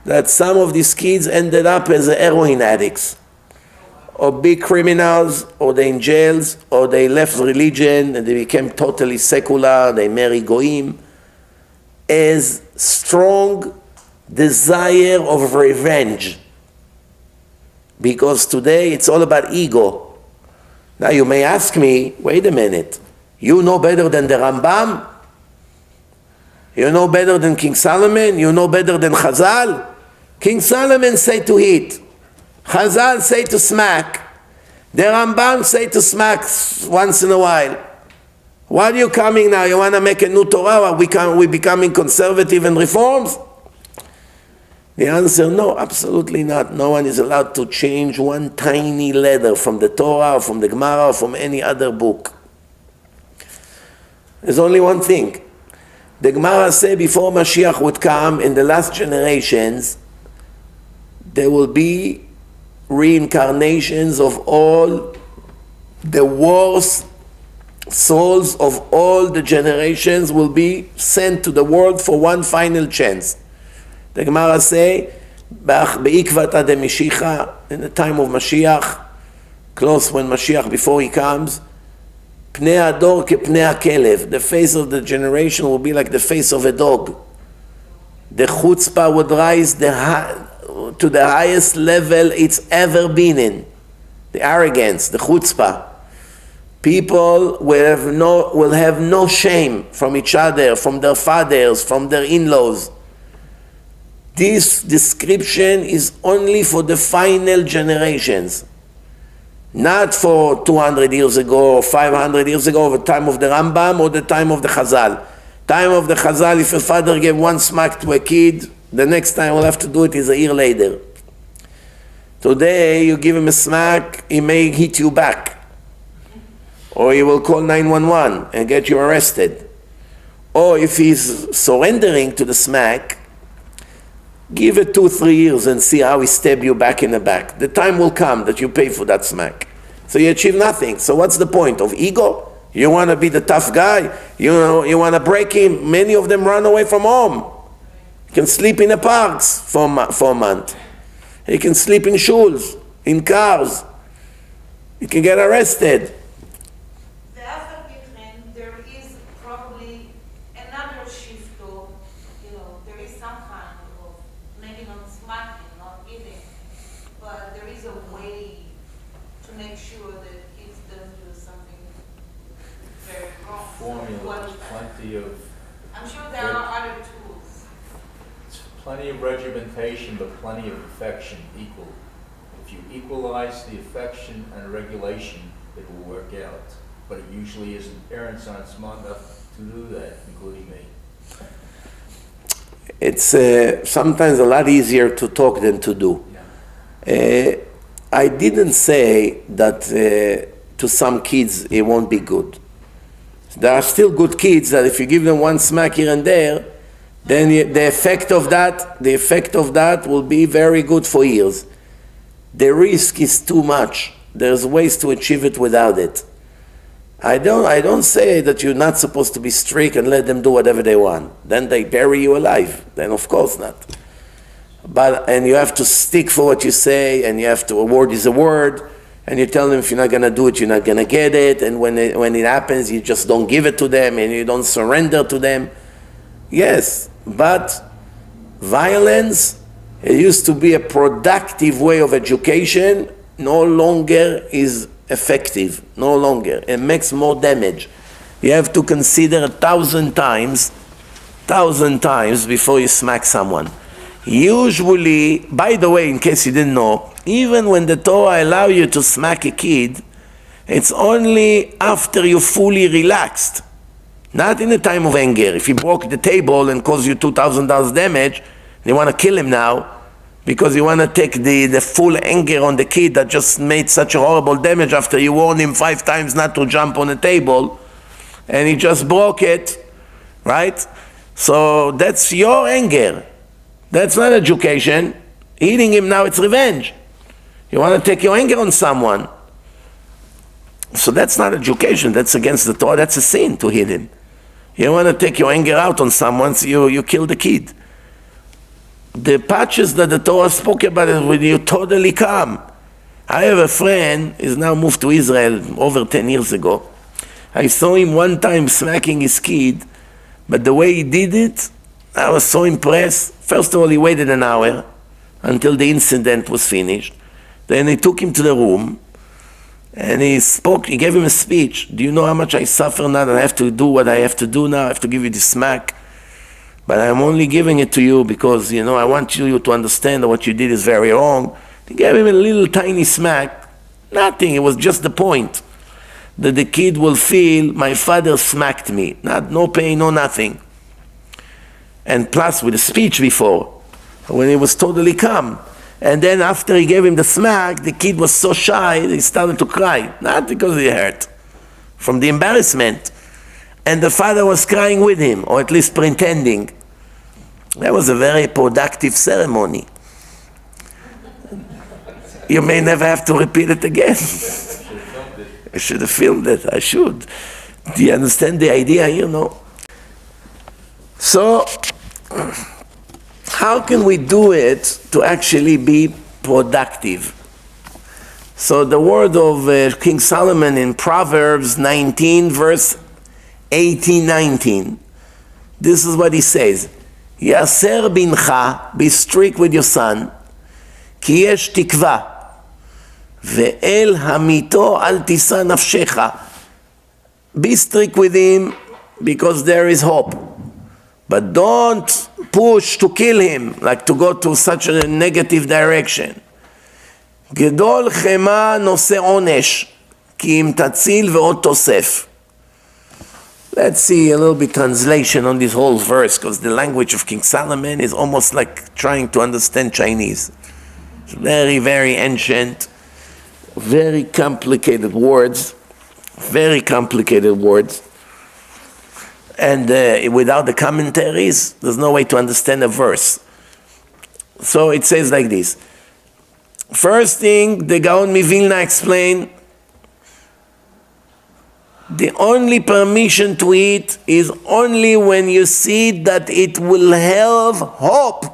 Speaker 1: That some of these kids ended up as heroin addicts, or big criminals, or they in jails, or they left religion and they became totally secular, they marry goyim. As strong desire of revenge. Because today it's all about ego. Now you may ask me, wait a minute, You know better than the Rambam? You know better than King Solomon? You know better than Chazal? King Solomon say to hit. Chazal say to smack. The Rambam say to smack once in a while. Why are you coming now? You want to make a new Torah? Are we becoming conservative and reforms? The answer, no, absolutely not. No one is allowed to change one tiny letter from the Torah or from the Gemara or from any other book. There's only one thing. The Gemara says before Mashiach would come, in the last generations, there will be reincarnations of all the worst souls of all the generations will be sent to the world for one final chance. The Gemara say, "Be'ikvata de Mishicha," in the time of Mashiach, close when Mashiach, before he comes, Pnei Ador ke Pnei HaKelev, the face of the generation will be like the face of a dog. The chutzpah would rise to the highest level it's ever been in. The arrogance, the chutzpah. People will have no shame from each other, from their fathers, from their in-laws. This description is only for the final generations, not for 200 years ago or 500 years ago, the time of the Rambam or the time of the Chazal. Time of the Chazal, if a father gave one smack to a kid, the next time we'll have to do it is a year later. Today, you give him a smack, he may hit you back. Or he will call 911 and get you arrested. Or if he's surrendering to the smack, give it 2-3 years and see how he stab you back in the back. The time will come that you pay for that smack. So you achieve nothing. So what's the point of ego? You want to be the tough guy? You want to break him? Many of them run away from home. You can sleep in the parks for a month. You can sleep in shuls, in cars. You can get arrested.
Speaker 2: There is probably another shift, or there is some kind of, maybe not smacking, not hitting, but there is a way to make sure that kids don't do something very wrong.
Speaker 3: Formulas, plenty of.
Speaker 2: I'm sure there are other tools.
Speaker 3: Plenty of regimentation, but plenty of affection equal. If you equalize the affection and regulation, it will work out. But it usually isn't. Parents aren't smart enough to do that, including me.
Speaker 1: It's sometimes a lot easier to talk than to do.
Speaker 3: Yeah.
Speaker 1: I didn't say that to some kids it won't be good. There are still good kids that if you give them one smack here and there, then the effect of that will be very good for years. The risk is too much. There's ways to achieve it without it. I don't say that you're not supposed to be strict and let them do whatever they want. Then they bury you alive. Then of course not. And you have to stick for what you say, and you have to, a word is a word, and you tell them if you're not going to do it, you're not going to get it, and when it happens, you just don't give it to them, and you don't surrender to them. Yes, but violence, it used to be a productive way of education, no longer is effective, no longer. It makes more damage. You have to consider 1,000 times before you smack someone. Usually, by the way, in case you didn't know, even when the Torah allows you to smack a kid, it's only after you're fully relaxed. Not in the time of anger. If he broke the table and caused you $2,000 damage, you want to kill him now because you want to take the full anger on the kid that just made such a horrible damage after you warned him 5 times not to jump on the table and he just broke it, right? So that's your anger. That's not education. Hitting him now, it's revenge. You want to take your anger on someone. So that's not education. That's against the Torah. That's a sin to hit him. You want to take your anger out on someone, so you kill the kid. The patches that the Torah spoke about is when you totally calm. I have a friend, he's now moved to Israel over 10 years ago. I saw him one time smacking his kid, but the way he did it, I was so impressed. First of all, he waited an hour until the incident was finished. Then he took him to the room, And he gave him a speech. Do you know how much I suffer now that I have to do what I have to do now? I have to give you the smack. But I'm only giving it to you because, I want you to understand that what you did is very wrong. He gave him a little tiny smack. Nothing, it was just the point. That the kid will feel, my father smacked me. No pain, no nothing. And plus with a speech before, when he was totally calm. And then after he gave him the smack, the kid was so shy, he started to cry. Not because he hurt, from the embarrassment. And the father was crying with him, or at least pretending. That was a very productive ceremony. You may never have to repeat it again. I should have filmed it, I should. Do you understand the idea here, So, how can we do it to actually be productive? So the word of King Solomon in Proverbs 19, verse 18-19, this is what he says. Yaser bincha, be strict with your son, ki yesh tikva, ve'el hamito al tisa nafshecha. Be strict with him because there is hope. But don't push to kill him, like to go to such a negative direction. Gedol chema nose onesh, ki im tatzil ve'od tosef. Let's see a little bit translation on this whole verse, because the language of King Solomon is almost like trying to understand Chinese. It's very, very ancient, very complicated words, and without the commentaries, there's no way to understand a verse. So it says like this. First thing, the Gaon Mivilna explained, the only permission to eat is only when you see that it will have hope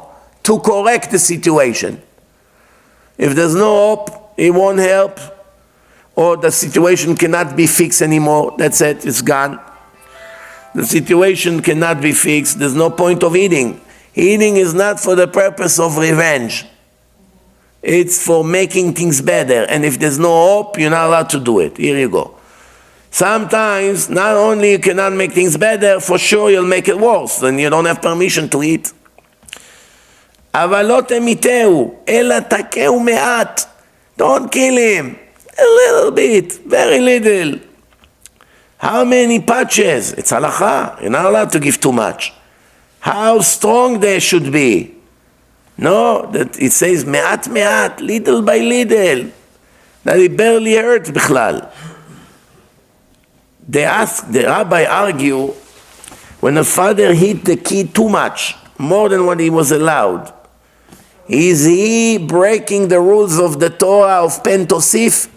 Speaker 1: to correct the situation. If there's no hope, it won't help, or the situation cannot be fixed anymore, that's it, it's gone. The situation cannot be fixed, there's no point of eating. Eating is not for the purpose of revenge. It's for making things better, and if there's no hope, you're not allowed to do it. Here you go. Sometimes, not only you cannot make things better, for sure you'll make it worse, then you don't have permission to eat. אבל לא תמיתהו, אלא תכהו מעט. Don't kill him. A little bit, very little. How many patches? It's halacha. You're not allowed to give too much. How strong they should be. No, that it says מעט מעט, little by little. That it barely hurts בכלל. The rabbi argue, when a father hit the kid too much, more than what he was allowed, is he breaking the rules of the Torah of Pen Tosif?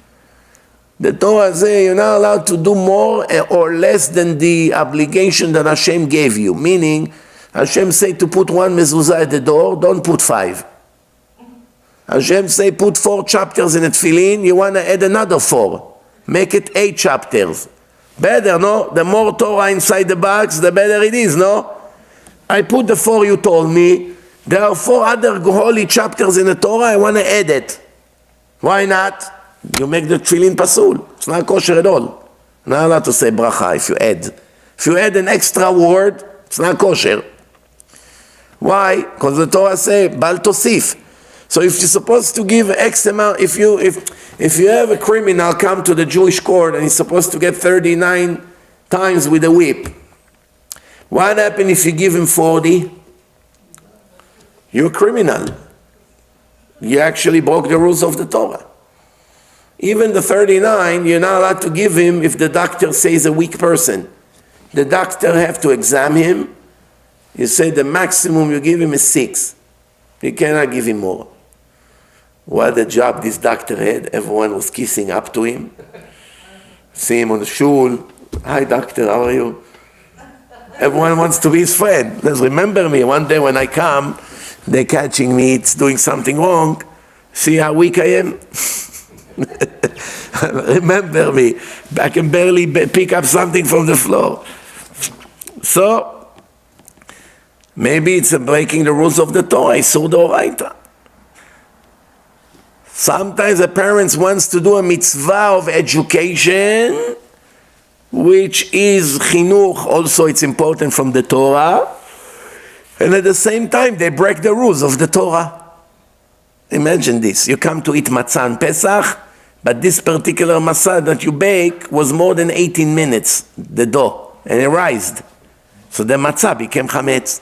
Speaker 1: The Torah says you're not allowed to do more or less than the obligation that Hashem gave you. Meaning, Hashem say to put 1 mezuzah at the door, don't put 5. Hashem say put 4 chapters in a tefillin, you want to add another 4. Make it 8 chapters. Better, no? The more Torah inside the box, the better it is, no? I put the 4 you told me. There are 4 other holy chapters in the Torah, I want to add it. Why not? You make the tefillin pasul. It's not kosher at all. Not allowed to say bracha if you add. If you add an extra word, it's not kosher. Why? Because the Torah say, bal tosif. So if you're supposed to give X amount, if you have a criminal come to the Jewish court and he's supposed to get 39 times with a whip, what happens if you give him 40? You're a criminal. You actually broke the rules of the Torah. Even the 39, you're not allowed to give him if the doctor says a weak person. The doctor have to examine him. You say the maximum you give him is 6. You cannot give him more. What a job this doctor had. Everyone was kissing up to him. See him on the shul. Hi doctor, how are you? Everyone wants to be his friend. Just remember me. One day when I come, they're catching me, it's doing something wrong. See how weak I am? Remember me. I can barely pick up something from the floor. So, maybe it's breaking the rules of the Torah. Isur d'oraita. Sometimes a parent wants to do a mitzvah of education, which is chinuch, also it's important from the Torah, and at the same time they break the rules of the Torah. Imagine this, you come to eat matzah on Pesach, but this particular matzah that you bake was more than 18 minutes, the dough, and it rised. So the matzah became chametz.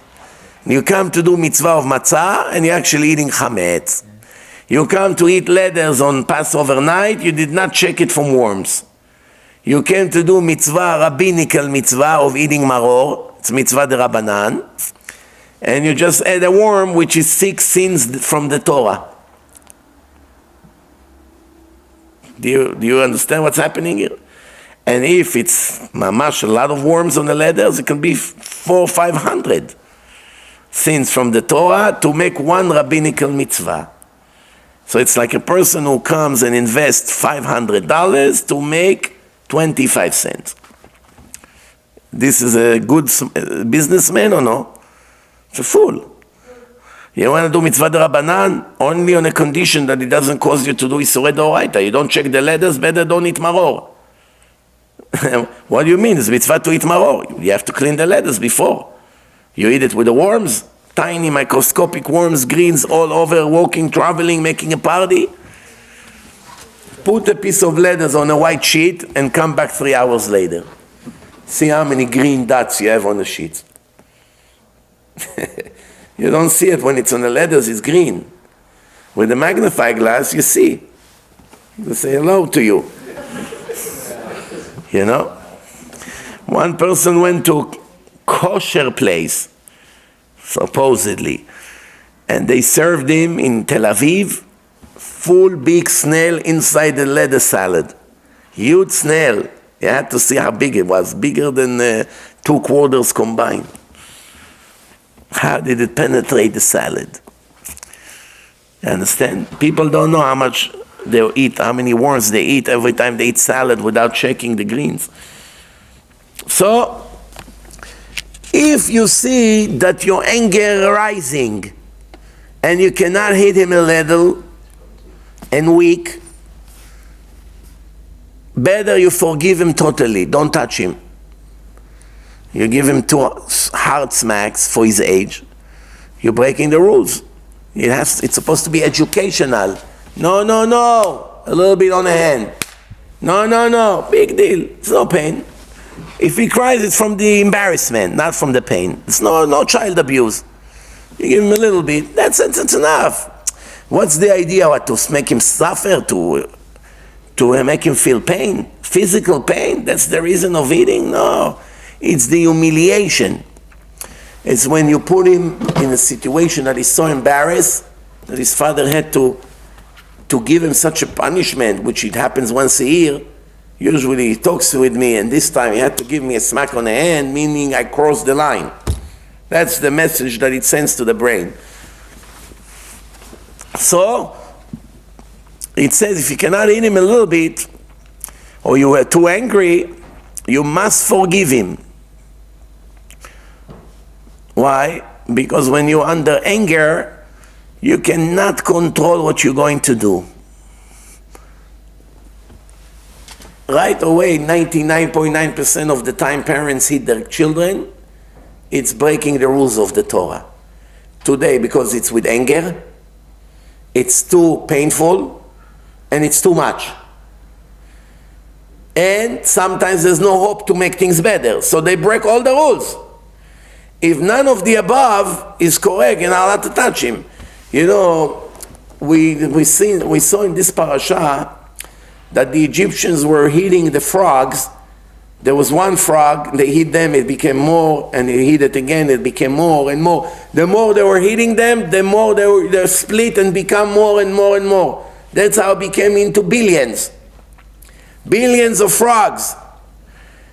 Speaker 1: You come to do mitzvah of matzah, and you're actually eating chametz. You come to eat leathers on Passover night, you did not check it from worms. You came to do mitzvah, rabbinical mitzvah of eating maror, it's mitzvah de Rabbanan, and you just add a worm which is 6 sins from the Torah. Do you understand what's happening here? And if it's mamash, a lot of worms on the leathers, it can be 400 or 500 sins from the Torah to make one rabbinical mitzvah. So it's like a person who comes and invests $500 to make 25 cents. This is a good businessman or no? It's a fool. You want to do mitzvah de Rabbanan only on a condition that it doesn't cause you to do Isurei D'Oraita. You don't check the leathers, better don't eat maror. What do you mean? It's mitzvah to eat maror. You have to clean the leathers before. You eat it with the worms, tiny microscopic worms, greens all over, walking, traveling, making a party. Put a piece of leathers on a white sheet and come back 3 hours later. See how many green dots you have on the sheet. You don't see it when it's on the leathers, it's green. With a magnifying glass, you see. They say hello to you. You know? One person went to a kosher place, supposedly, and they served him in Tel Aviv, full big snail inside the leather salad. Huge snail. You had to see how big it was, bigger than 2 quarters combined. How did it penetrate the salad? You understand? People don't know how much they eat, how many worms they eat every time they eat salad without checking the greens. So, if you see that your anger rising and you cannot hit him a little and weak, better you forgive him totally, don't touch him. You give him 2 hard smacks for his age, you're breaking the rules. It's supposed to be educational. No, a little bit on the hand. No, big deal, it's no pain. If he cries, it's from the embarrassment, not from the pain. It's no child abuse. You give him a little bit, that's enough. What's the idea? What, to make him suffer, to make him feel pain? Physical pain? That's the reason of eating? No. It's the humiliation. It's when you put him in a situation that he's so embarrassed that his father had to give him such a punishment, which it happens once a year. Usually he talks with me, and this time he had to give me a smack on the hand, meaning I crossed the line. That's the message that it sends to the brain. So, it says if you cannot hit him a little bit, or you were too angry, you must forgive him. Why? Because when you're under anger, you cannot control what you're going to do. Right away, 99.9% of the time parents hit their children, it's breaking the rules of the Torah. Today, because it's with anger, it's too painful, and it's too much. And sometimes there's no hope to make things better, so they break all the rules. If none of the above is correct, you're not allowed to touch him. You know, we saw in this parasha that the Egyptians were hitting the frogs. There was one frog, they hit them, it became more, and they hit it again, it became more and more. The more they were hitting them, the more they split and become more and more and more. That's how it became into billions. Billions of frogs.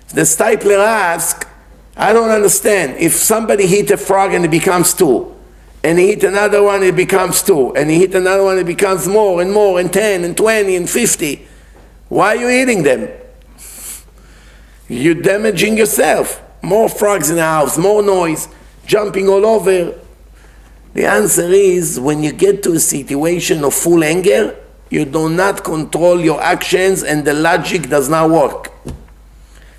Speaker 1: The Stipler asked, I don't understand. If somebody hit a frog and it becomes 2, and he hit another one, it becomes 2, and he hit another one, it becomes more and more, and 10 and 20 and 50. Why are you eating them? You're damaging yourself. More frogs in the house, more noise, jumping all over. The answer is, when you get to a situation of full anger, You do not control your actions and the logic does not work.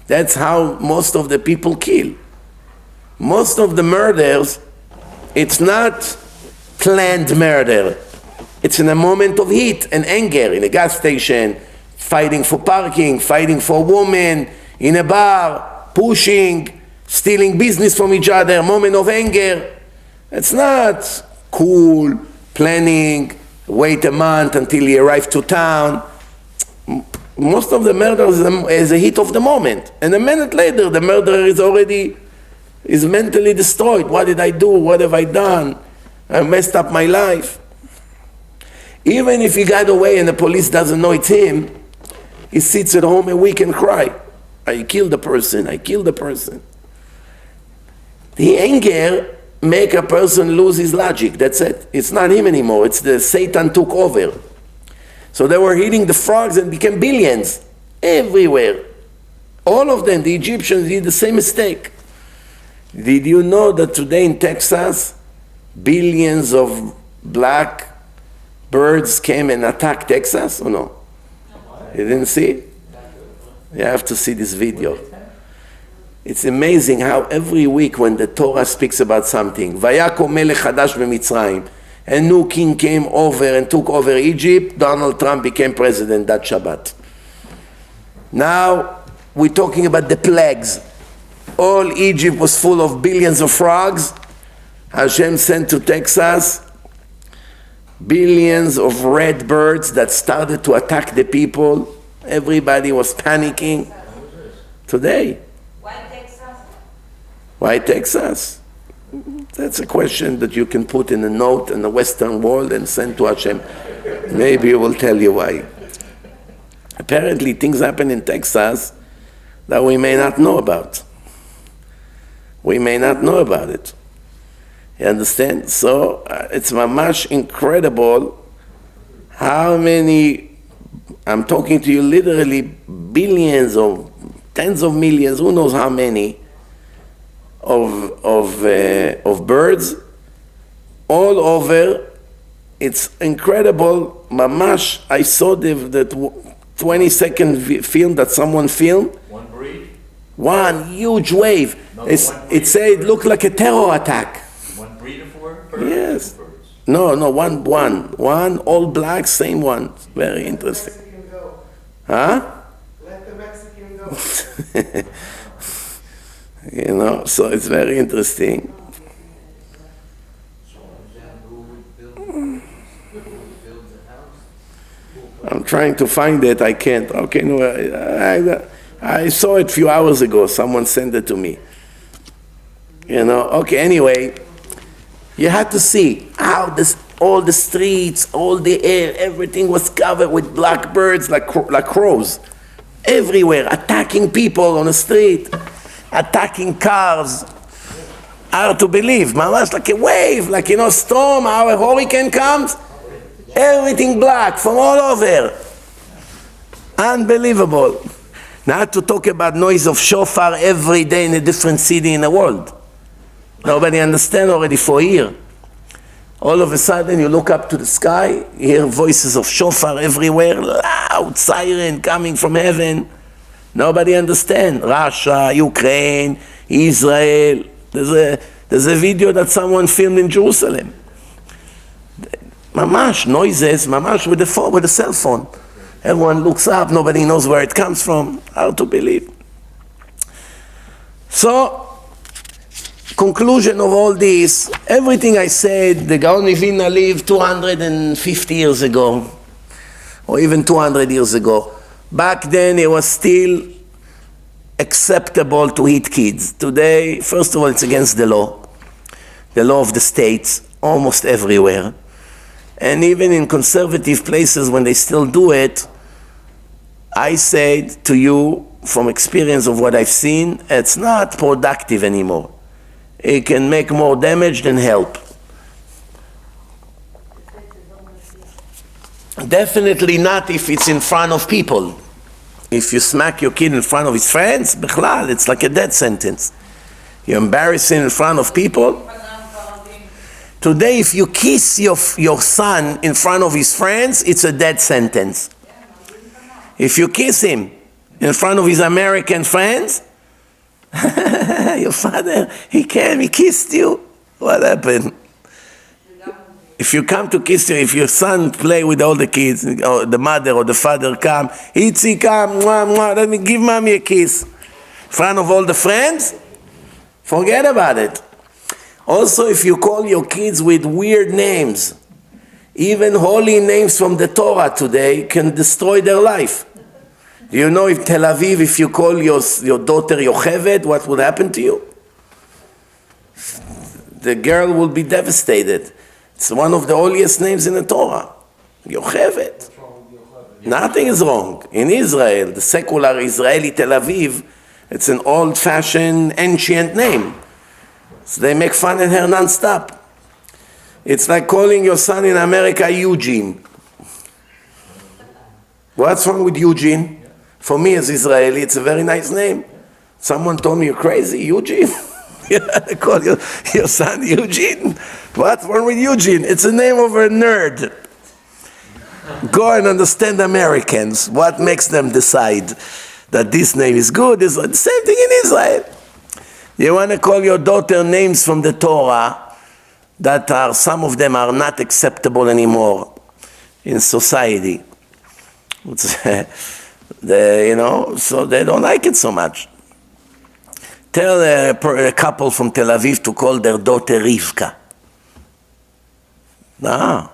Speaker 1: That's how most of the people kill. Most of the murders, it's not planned murder. It's in a moment of heat and anger, in a gas station, fighting for parking, fighting for a woman, in a bar, pushing, stealing business from each other, moment of anger. It's not cool, planning, wait a month until he arrives to town. Most of the murders is a heat of the moment. And a minute later, the murderer is mentally destroyed. What did I do? What have I done? I messed up my life. Even if he got away and the police doesn't know it's him, he sits at home a week and cry. I killed the person, I killed the person. The anger make a person lose his logic, that's it. It's not him anymore, it's the Satan took over. So they were eating the frogs and became billions, everywhere. All of them, the Egyptians did the same mistake. Did you know that today in Texas, billions of black birds came and attacked Texas, or no? You didn't see it? You have to see this video. It's amazing how every week when the Torah speaks about something, Vayako melech chadash b'Mitzrayim, a new king came over and took over Egypt, Donald Trump became president that Shabbat. Now we're talking about the plagues. All Egypt was full of billions of frogs. Hashem sent to Texas billions of red birds that started to attack the people. Everybody was panicking. Today.
Speaker 2: Why Texas?
Speaker 1: Why Texas? That's a question that you can put in a note in the Western world and send to Hashem. Maybe he will tell you why. Apparently things happen in Texas that we may not know about. We may not know about it. You understand? So it's mamash incredible how many, I'm talking to you literally billions or tens of millions, who knows how many, of birds all over. It's incredible. Mamash, I saw the 20-second film that someone filmed.
Speaker 3: One breed?
Speaker 1: One huge wave.
Speaker 3: No,
Speaker 1: It said it looked like a terror attack.
Speaker 3: One breed of birds?
Speaker 1: Yes.
Speaker 3: Birds.
Speaker 1: No, one, all black, same one. Very interesting.
Speaker 4: Mexican go.
Speaker 1: Huh?
Speaker 4: Let the Mexican go.
Speaker 1: You know, so it's very interesting. I'm trying to find it, I can't. Okay, no, I saw it a few hours ago. Someone sent it to me. You know, okay, anyway, you had to see how all the streets, all the air, everything was covered with black birds like crows. Everywhere, attacking people on the street, attacking cars. Hard to believe, mamash like a wave, like, storm, how a hurricane comes. Everything black from all over. Unbelievable. Not to talk about noise of shofar every day in a different city in the world. Nobody understands already for a year. All of a sudden you look up to the sky, you hear voices of shofar everywhere, loud siren coming from heaven. Nobody understands. Russia, Ukraine, Israel. There's a video that someone filmed in Jerusalem. Mamash, noises, mamash with the cell phone. Everyone looks up, nobody knows where it comes from. Hard to believe. So, conclusion of all this, everything I said, the Gaon Mivina lived 250 years ago, or even 200 years ago. Back then it was still acceptable to hit kids. Today, first of all, it's against the law of the states, almost everywhere. And even in conservative places, when they still do it, I say to you, from experience of what I've seen, it's not productive anymore. It can make more damage than help. Definitely not if it's in front of people. If you smack your kid in front of his friends, bichlal, it's like a death sentence. You embarrass him in front of people. Today, if you kiss your son in front of his friends, it's a death sentence. If you kiss him in front of his American friends, your father, he came, he kissed you. What happened? If you come to kiss you, if your son play with all the kids, or the mother or the father come, Itzi, come, mwah, mwah, let me give mommy a kiss. In front of all the friends, forget about it. Also, if you call your kids with weird names, even holy names from the Torah today can destroy their life. Do you know if Tel Aviv, if you call your daughter Yocheved, what would happen to you? The girl will be devastated. It's one of the holiest names in the Torah. Yocheved. Nothing is wrong. In Israel, the secular Israeli Tel Aviv, it's an old-fashioned, ancient name. So they make fun of her non-stop. It's like calling your son in America Eugene. What's wrong with Eugene? For me as Israeli, it's a very nice name. Someone told me, you're crazy, Eugene? Yeah, call your son Eugene. What's wrong with Eugene? It's the name of a nerd. Go and understand Americans. What makes them decide that this name is good? Is the same thing in Israel. You want to call your daughter names from the Torah that are, some of them are not acceptable anymore in society. So they don't like it so much. Tell a couple from Tel Aviv to call their daughter Rivka. No.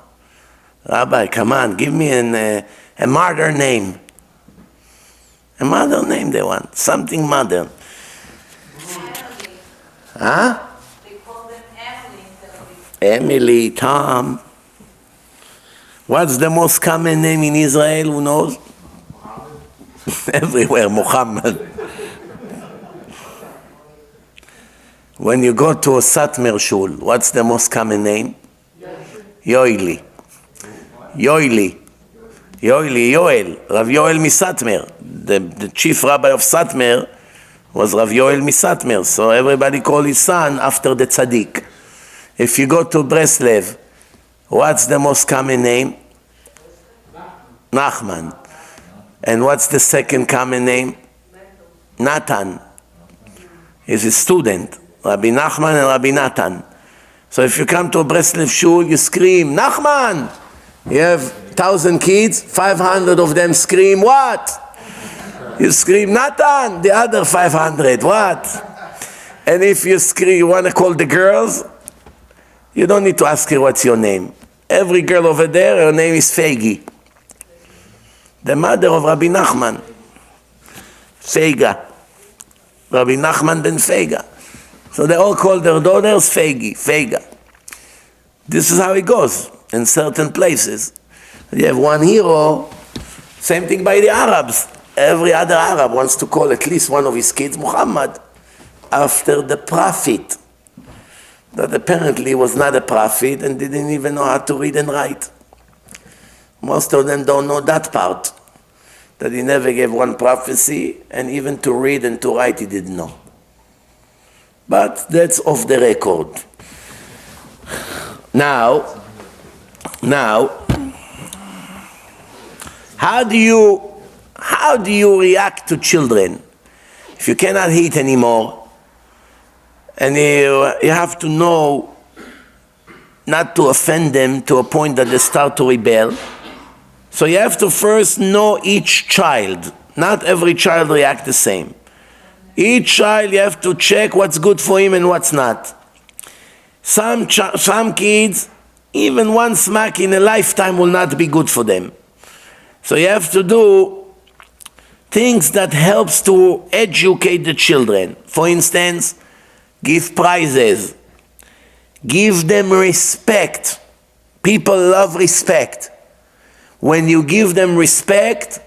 Speaker 1: Rabbi, come on, give me a modern name. A modern name they want, something modern. Huh?
Speaker 2: They call them Emily in Tel Aviv.
Speaker 1: Emily, Tom. What's the most common name in Israel? Who knows? Everywhere, Muhammad. When you go to a Satmar shul, what's the most common name? Yoeli. Yoeli. Yoeli, Yoel. Rav Yoel Misatmer. The chief rabbi of Satmar was Rav Yoel Misatmer. So everybody called his son after the tzaddik. If you go to Breslev, what's the most common name? Nachman. And what's the second common name? Natan. He's a student. Rabbi Nachman and Rabbi Natan. So if you come to a Breslev shul, you scream, Nachman! You have 1,000 kids, 500 of them scream, what? You scream, Natan! The other 500, what? And if you scream, you want to call the girls, you don't need to ask her what's your name. Every girl over there, her name is Feigi. The mother of Rabbi Nachman. Feiga. Rabbi Nachman ben Feiga. So they all call their daughters Feigi, Feiga. This is how it goes in certain places. You have one hero, same thing by the Arabs. Every other Arab wants to call at least one of his kids Muhammad, after the prophet, that apparently was not a prophet and didn't even know how to read and write. Most of them don't know that part, that he never gave one prophecy, and even to read and to write he didn't know. But that's off the record. Now, how do you react to children if you cannot eat anymore, and you have to know not to offend them to a point that they start to rebel? So you have to first know each child. Not every child reacts the same. Each child, you have to check what's good for him and what's not. Some kids, even one smack in a lifetime will not be good for them. So you have to do things that helps to educate the children. For instance, give prizes. Give them respect. People love respect. When you give them respect,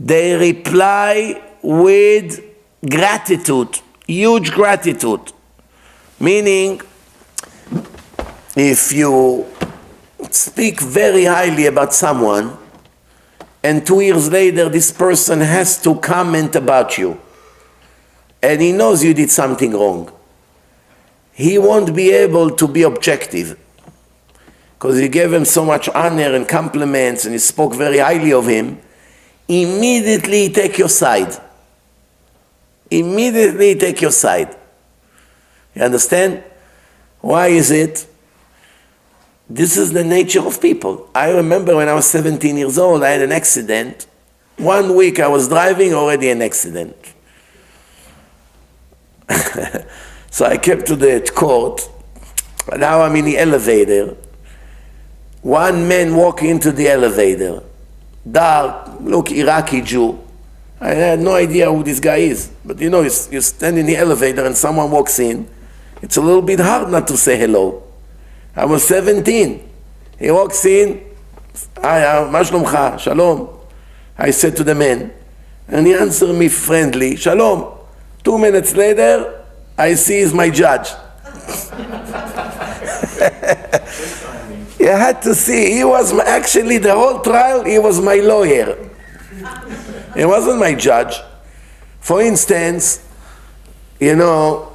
Speaker 1: they reply with gratitude, huge gratitude. Meaning, if you speak very highly about someone, and 2 years later this person has to comment about you, and he knows you did something wrong, he won't be able to be objective. because you gave him so much honor and compliments and you spoke very highly of him, immediately take your side. Immediately take your side. You understand? Why is it? This is the nature of people. I remember when I was 17 years old, I had an accident. 1 week I was driving, already an accident. So I came to the court. Now I'm in the elevator. One man walked into the elevator. Dark, look, Iraqi Jew. I had no idea who this guy is. But you know, you stand in the elevator and someone walks in. It's a little bit hard not to say hello. I was 17. He walks in. Hi, ma shlomcha? Shalom. I said to the man. And he answered me friendly. Shalom. 2 minutes later, I see he's my judge. You had to see, he was actually the whole trial, he was my lawyer. He wasn't my judge. For instance, you know,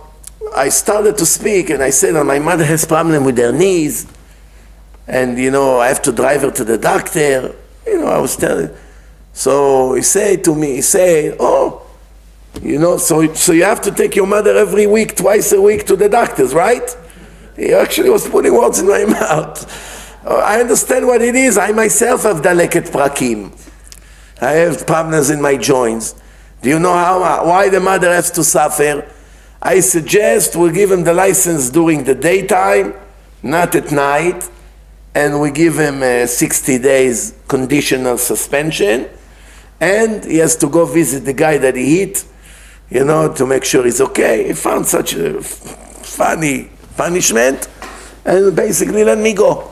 Speaker 1: I started to speak and I said, oh, my mother has problem with her knees and, you know, I have to drive her to the doctor. You know, I was telling. So he said to me, oh, you know, so you have to take your mother every week, twice a week to the doctors, right? He actually was putting words in my mouth. I understand what it is. I myself have daleket prakim. I have problems in my joints. Do you know why the mother has to suffer? I suggest we give him the license during the daytime, not at night, and we give him 60 days conditional suspension, and he has to go visit the guy that he hit, you know, to make sure he's okay. He found such a funny punishment, and basically let me go.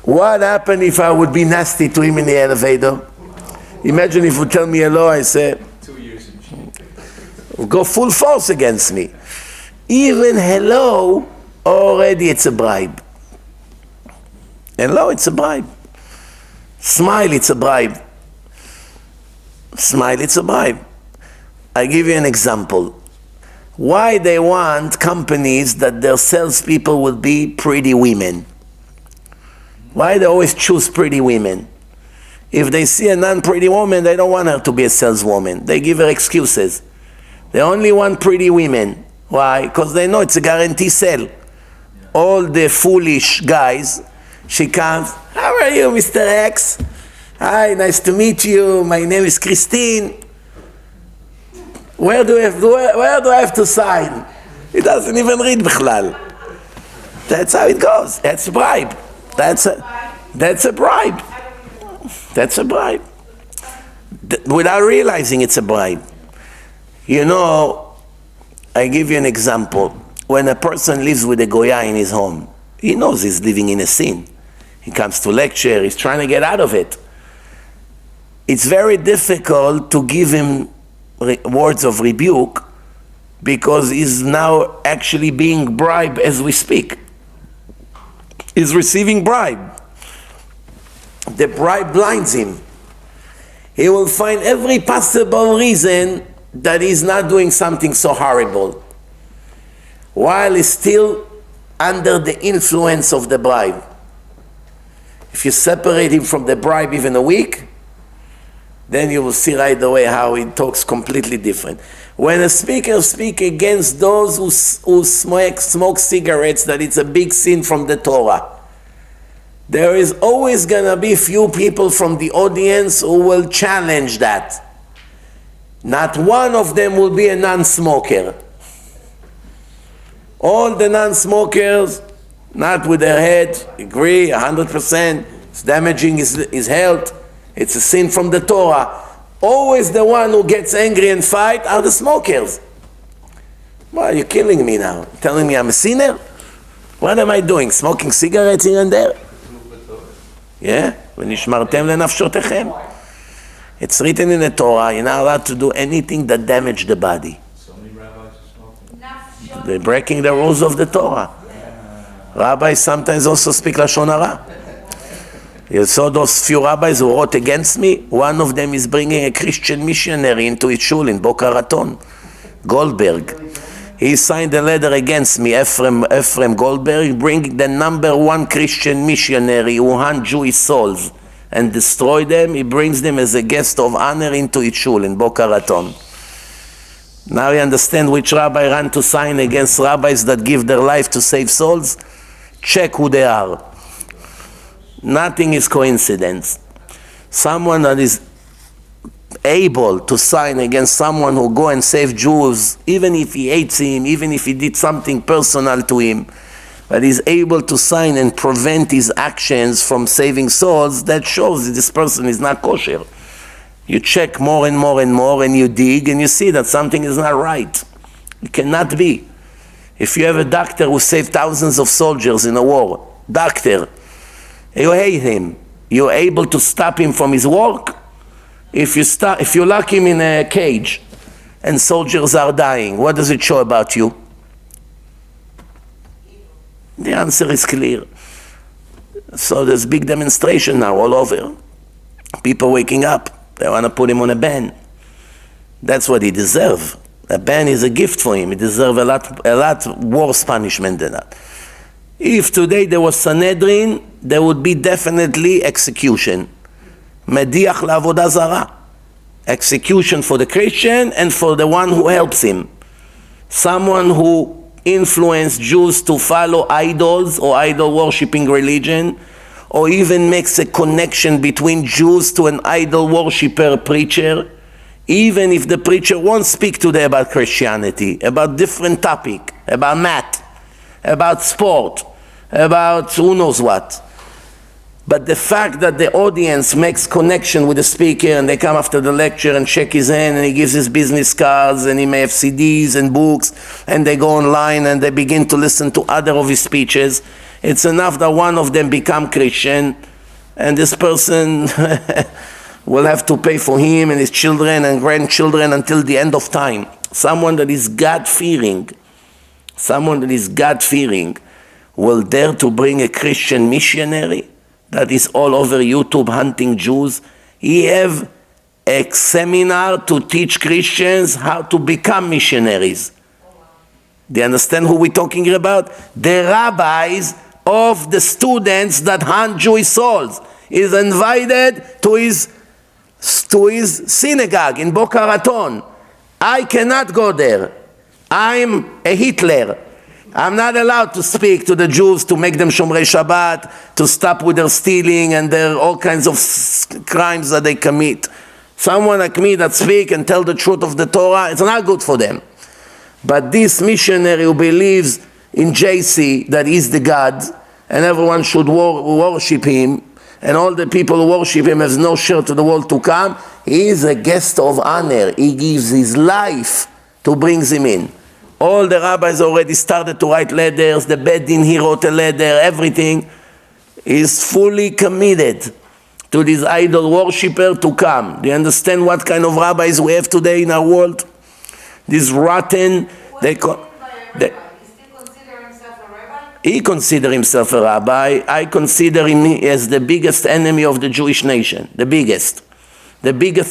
Speaker 1: What happened if I would be nasty to him in the elevator? Imagine if he would tell me hello, I say,
Speaker 3: 2 years in jail.
Speaker 1: Go full force against me. Even hello, already it's a bribe. Hello, it's a bribe. Smile, it's a bribe. Smile, it's a bribe. I give you an example. Why they want companies that their salespeople will be pretty women? Why they always choose pretty women? If they see a non-pretty woman, they don't want her to be a saleswoman. They give her excuses. They only want pretty women. Why? Because they know it's a guarantee sale. All the foolish guys, she comes, how are you, Mr. X? Hi, nice to meet you. My name is Christine. Where do I have to sign? He doesn't even read bichlal. That's how it goes. That's a bribe. That's a bribe. That's a bribe. Without realizing it's a bribe. You know, I give you an example. When a person lives with a goya in his home, he knows he's living in a sin. He comes to lecture, he's trying to get out of it. It's very difficult to give him words of rebuke because he's now actually being bribed as we speak. He's receiving bribe. The bribe blinds him. He will find every possible reason that he's not doing something so horrible, while he's still under the influence of the bribe. If you separate him from the bribe even a week, then you will see right away how he talks completely different. When a speaker speaks against those who smoke cigarettes, that it's a big sin from the Torah, there is always going to be few people from the audience who will challenge that. Not one of them will be a non-smoker. All the non-smokers, not with their head, agree 100%, it's damaging his health, it's a sin from the Torah. Always the one who gets angry and fight are the smokers. Well, you're killing me now. Telling me I'm a sinner? What am I doing? Smoking cigarettes here and there? Yeah? ונשמרתם לנפשותיכם. It's written in the Torah, you're not allowed to do anything that damage the body.
Speaker 3: So many rabbis are smoking.
Speaker 1: They're breaking the rules of the Torah. Rabbis sometimes also speak Lashon Hara. You saw those few rabbis who wrote against me? One of them is bringing a Christian missionary into his shul in Boca Raton, Goldberg. He signed a letter against me, Ephraim Goldberg, bring the #1 Christian missionary who hunt Jewish souls and destroy them. He brings them as a guest of honor into his shul in Boca Raton. Now you understand which rabbi ran to sign against rabbis that give their life to save souls? Check who they are. Nothing is coincidence. Someone that is able to sign against someone who go and save Jews, even if he hates him, even if he did something personal to him, but is able to sign and prevent his actions from saving souls, that shows that this person is not kosher. You check more and more and more, and you dig, and you see that something is not right. It cannot be. If you have a doctor who saved thousands of soldiers in a war, doctor, you hate him, you're able to stop him from his work? If you lock him in a cage and soldiers are dying, what does it show about you? The answer is clear. So there's big demonstration now all over. People waking up. They want to put him on a ban. That's what he deserves. A ban is a gift for him. He deserves a lot worse punishment than that. If today there was Sanhedrin, there would be definitely execution. Mediach la'avodah zara. Execution for the Christian and for the one who helps him. Someone who influenced Jews to follow idols or idol-worshipping religion, or even makes a connection between Jews to an idol-worshipper preacher, even if the preacher won't speak today about Christianity, about different topic, about math, about sport, about who knows what. But the fact that the audience makes connection with the speaker and they come after the lecture and shake his hand and he gives his business cards and he may have CDs and books and they go online and they begin to listen to other of his speeches, it's enough that one of them become Christian and this person will have to pay for him and his children and grandchildren until the end of time. Someone that is God-fearing, will dare to bring a Christian missionary that is all over YouTube hunting Jews. He have a seminar to teach Christians how to become missionaries. Do you understand who we're talking about? The rabbis of the students that hunt Jewish souls is invited to his synagogue in Boca Raton. I cannot go there. I'm a Hitler. I'm not allowed to speak to the Jews to make them Shomrei Shabbat, to stop with their stealing and their all kinds of crimes that they commit. Someone like me that speak and tell the truth of the Torah, it's not good for them. But this missionary who believes in JC, that he's the God, and everyone should worship him, and all the people who worship him has no share to the world to come, he is a guest of honor. He gives his life to bring them in. All the rabbis already started to write letters, the Beit Din, he wrote a letter, everything is fully committed to this idol worshipper to come. Do you understand what kind of rabbis we have today in our world? This rotten,
Speaker 2: He still consider himself a rabbi?
Speaker 1: He considers himself a rabbi. I consider him as the biggest enemy of the Jewish nation, the biggest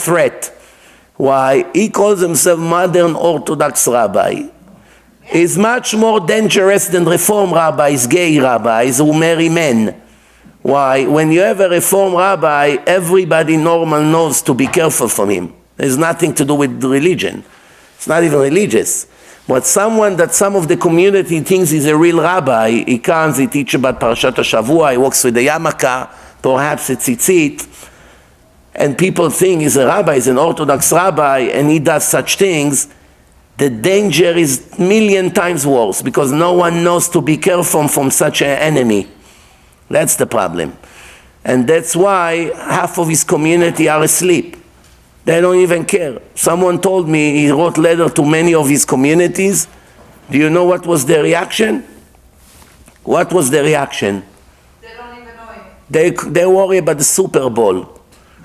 Speaker 1: threat. Why? He calls himself modern Orthodox rabbi. Is much more dangerous than Reform rabbis, gay rabbis who marry men. Why? When you have a Reform rabbi, everybody normal knows to be careful from him. There's nothing to do with religion. It's not even religious. But someone that some of the community thinks is a real rabbi, he comes, he teaches about Parashat HaShavua, he walks with the yarmulke, perhaps a tzitzit, and people think he's a rabbi, he's an Orthodox rabbi, and he does such things. The danger is 1,000,000 times worse because no one knows to be careful from such an enemy. That's the problem. And that's why half of his community are asleep. They don't even care. Someone told me he wrote letter to many of his communities. Do you know what was their reaction? What was their reaction?
Speaker 2: They don't even know him.
Speaker 1: They worry about the Super Bowl.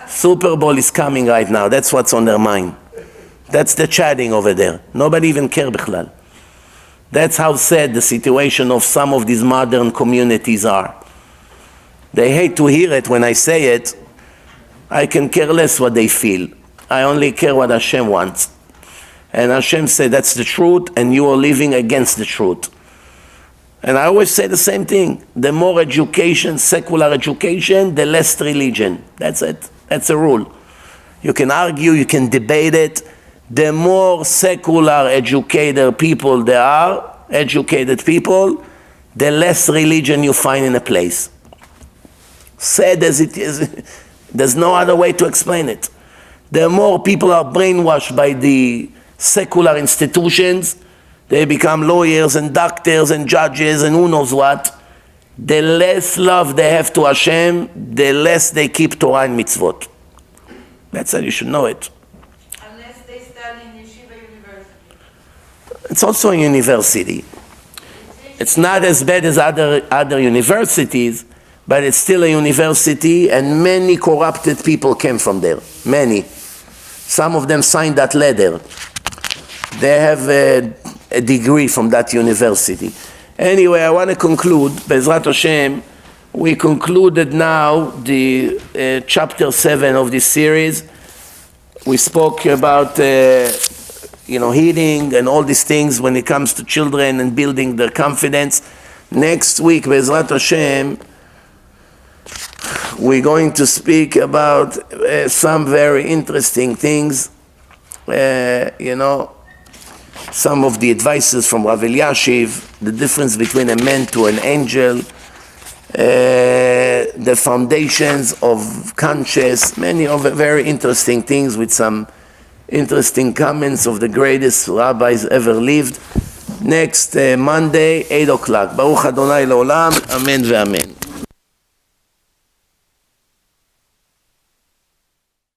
Speaker 1: Super Bowl is coming right now. That's what's on their mind. That's the chatting over there. Nobody even cares bichlal. That's how sad the situation of some of these modern communities are. They hate to hear it when I say it. I can care less what they feel. I only care what Hashem wants. And Hashem said, that's the truth, and you are living against the truth. And I always say the same thing. The more education, secular education, the less religion. That's it. That's a rule. You can argue, you can debate it. The more secular educated people there are, educated people, the less religion you find in a place. Sad as it is, there's no other way to explain it. The more people are brainwashed by the secular institutions, they become lawyers and doctors and judges and who knows what, the less love they have to Hashem, the less they keep Torah and mitzvot. That's how you should know it.
Speaker 2: Unless they study in Yeshiva University.
Speaker 1: It's also a university. It's not as bad as other universities, but it's still a university, and many corrupted people came from there. Many. Some of them signed that letter. They have a degree from that university. Anyway, I want to conclude, Be'ezrat Hashem, we concluded now the chapter 7 of this series. We spoke about healing and all these things when it comes to children and building their confidence. Next week, Be'ezrat Hashem, we're going to speak about some very interesting things. Some of the advices from Rav Elyashiv, the difference between a man to an angel, the foundations of conscience, many of very interesting things with some interesting comments of the greatest rabbis ever lived. Next Monday, 8 o'clock. Baruch Adonai Leolam, Amen ve'amen.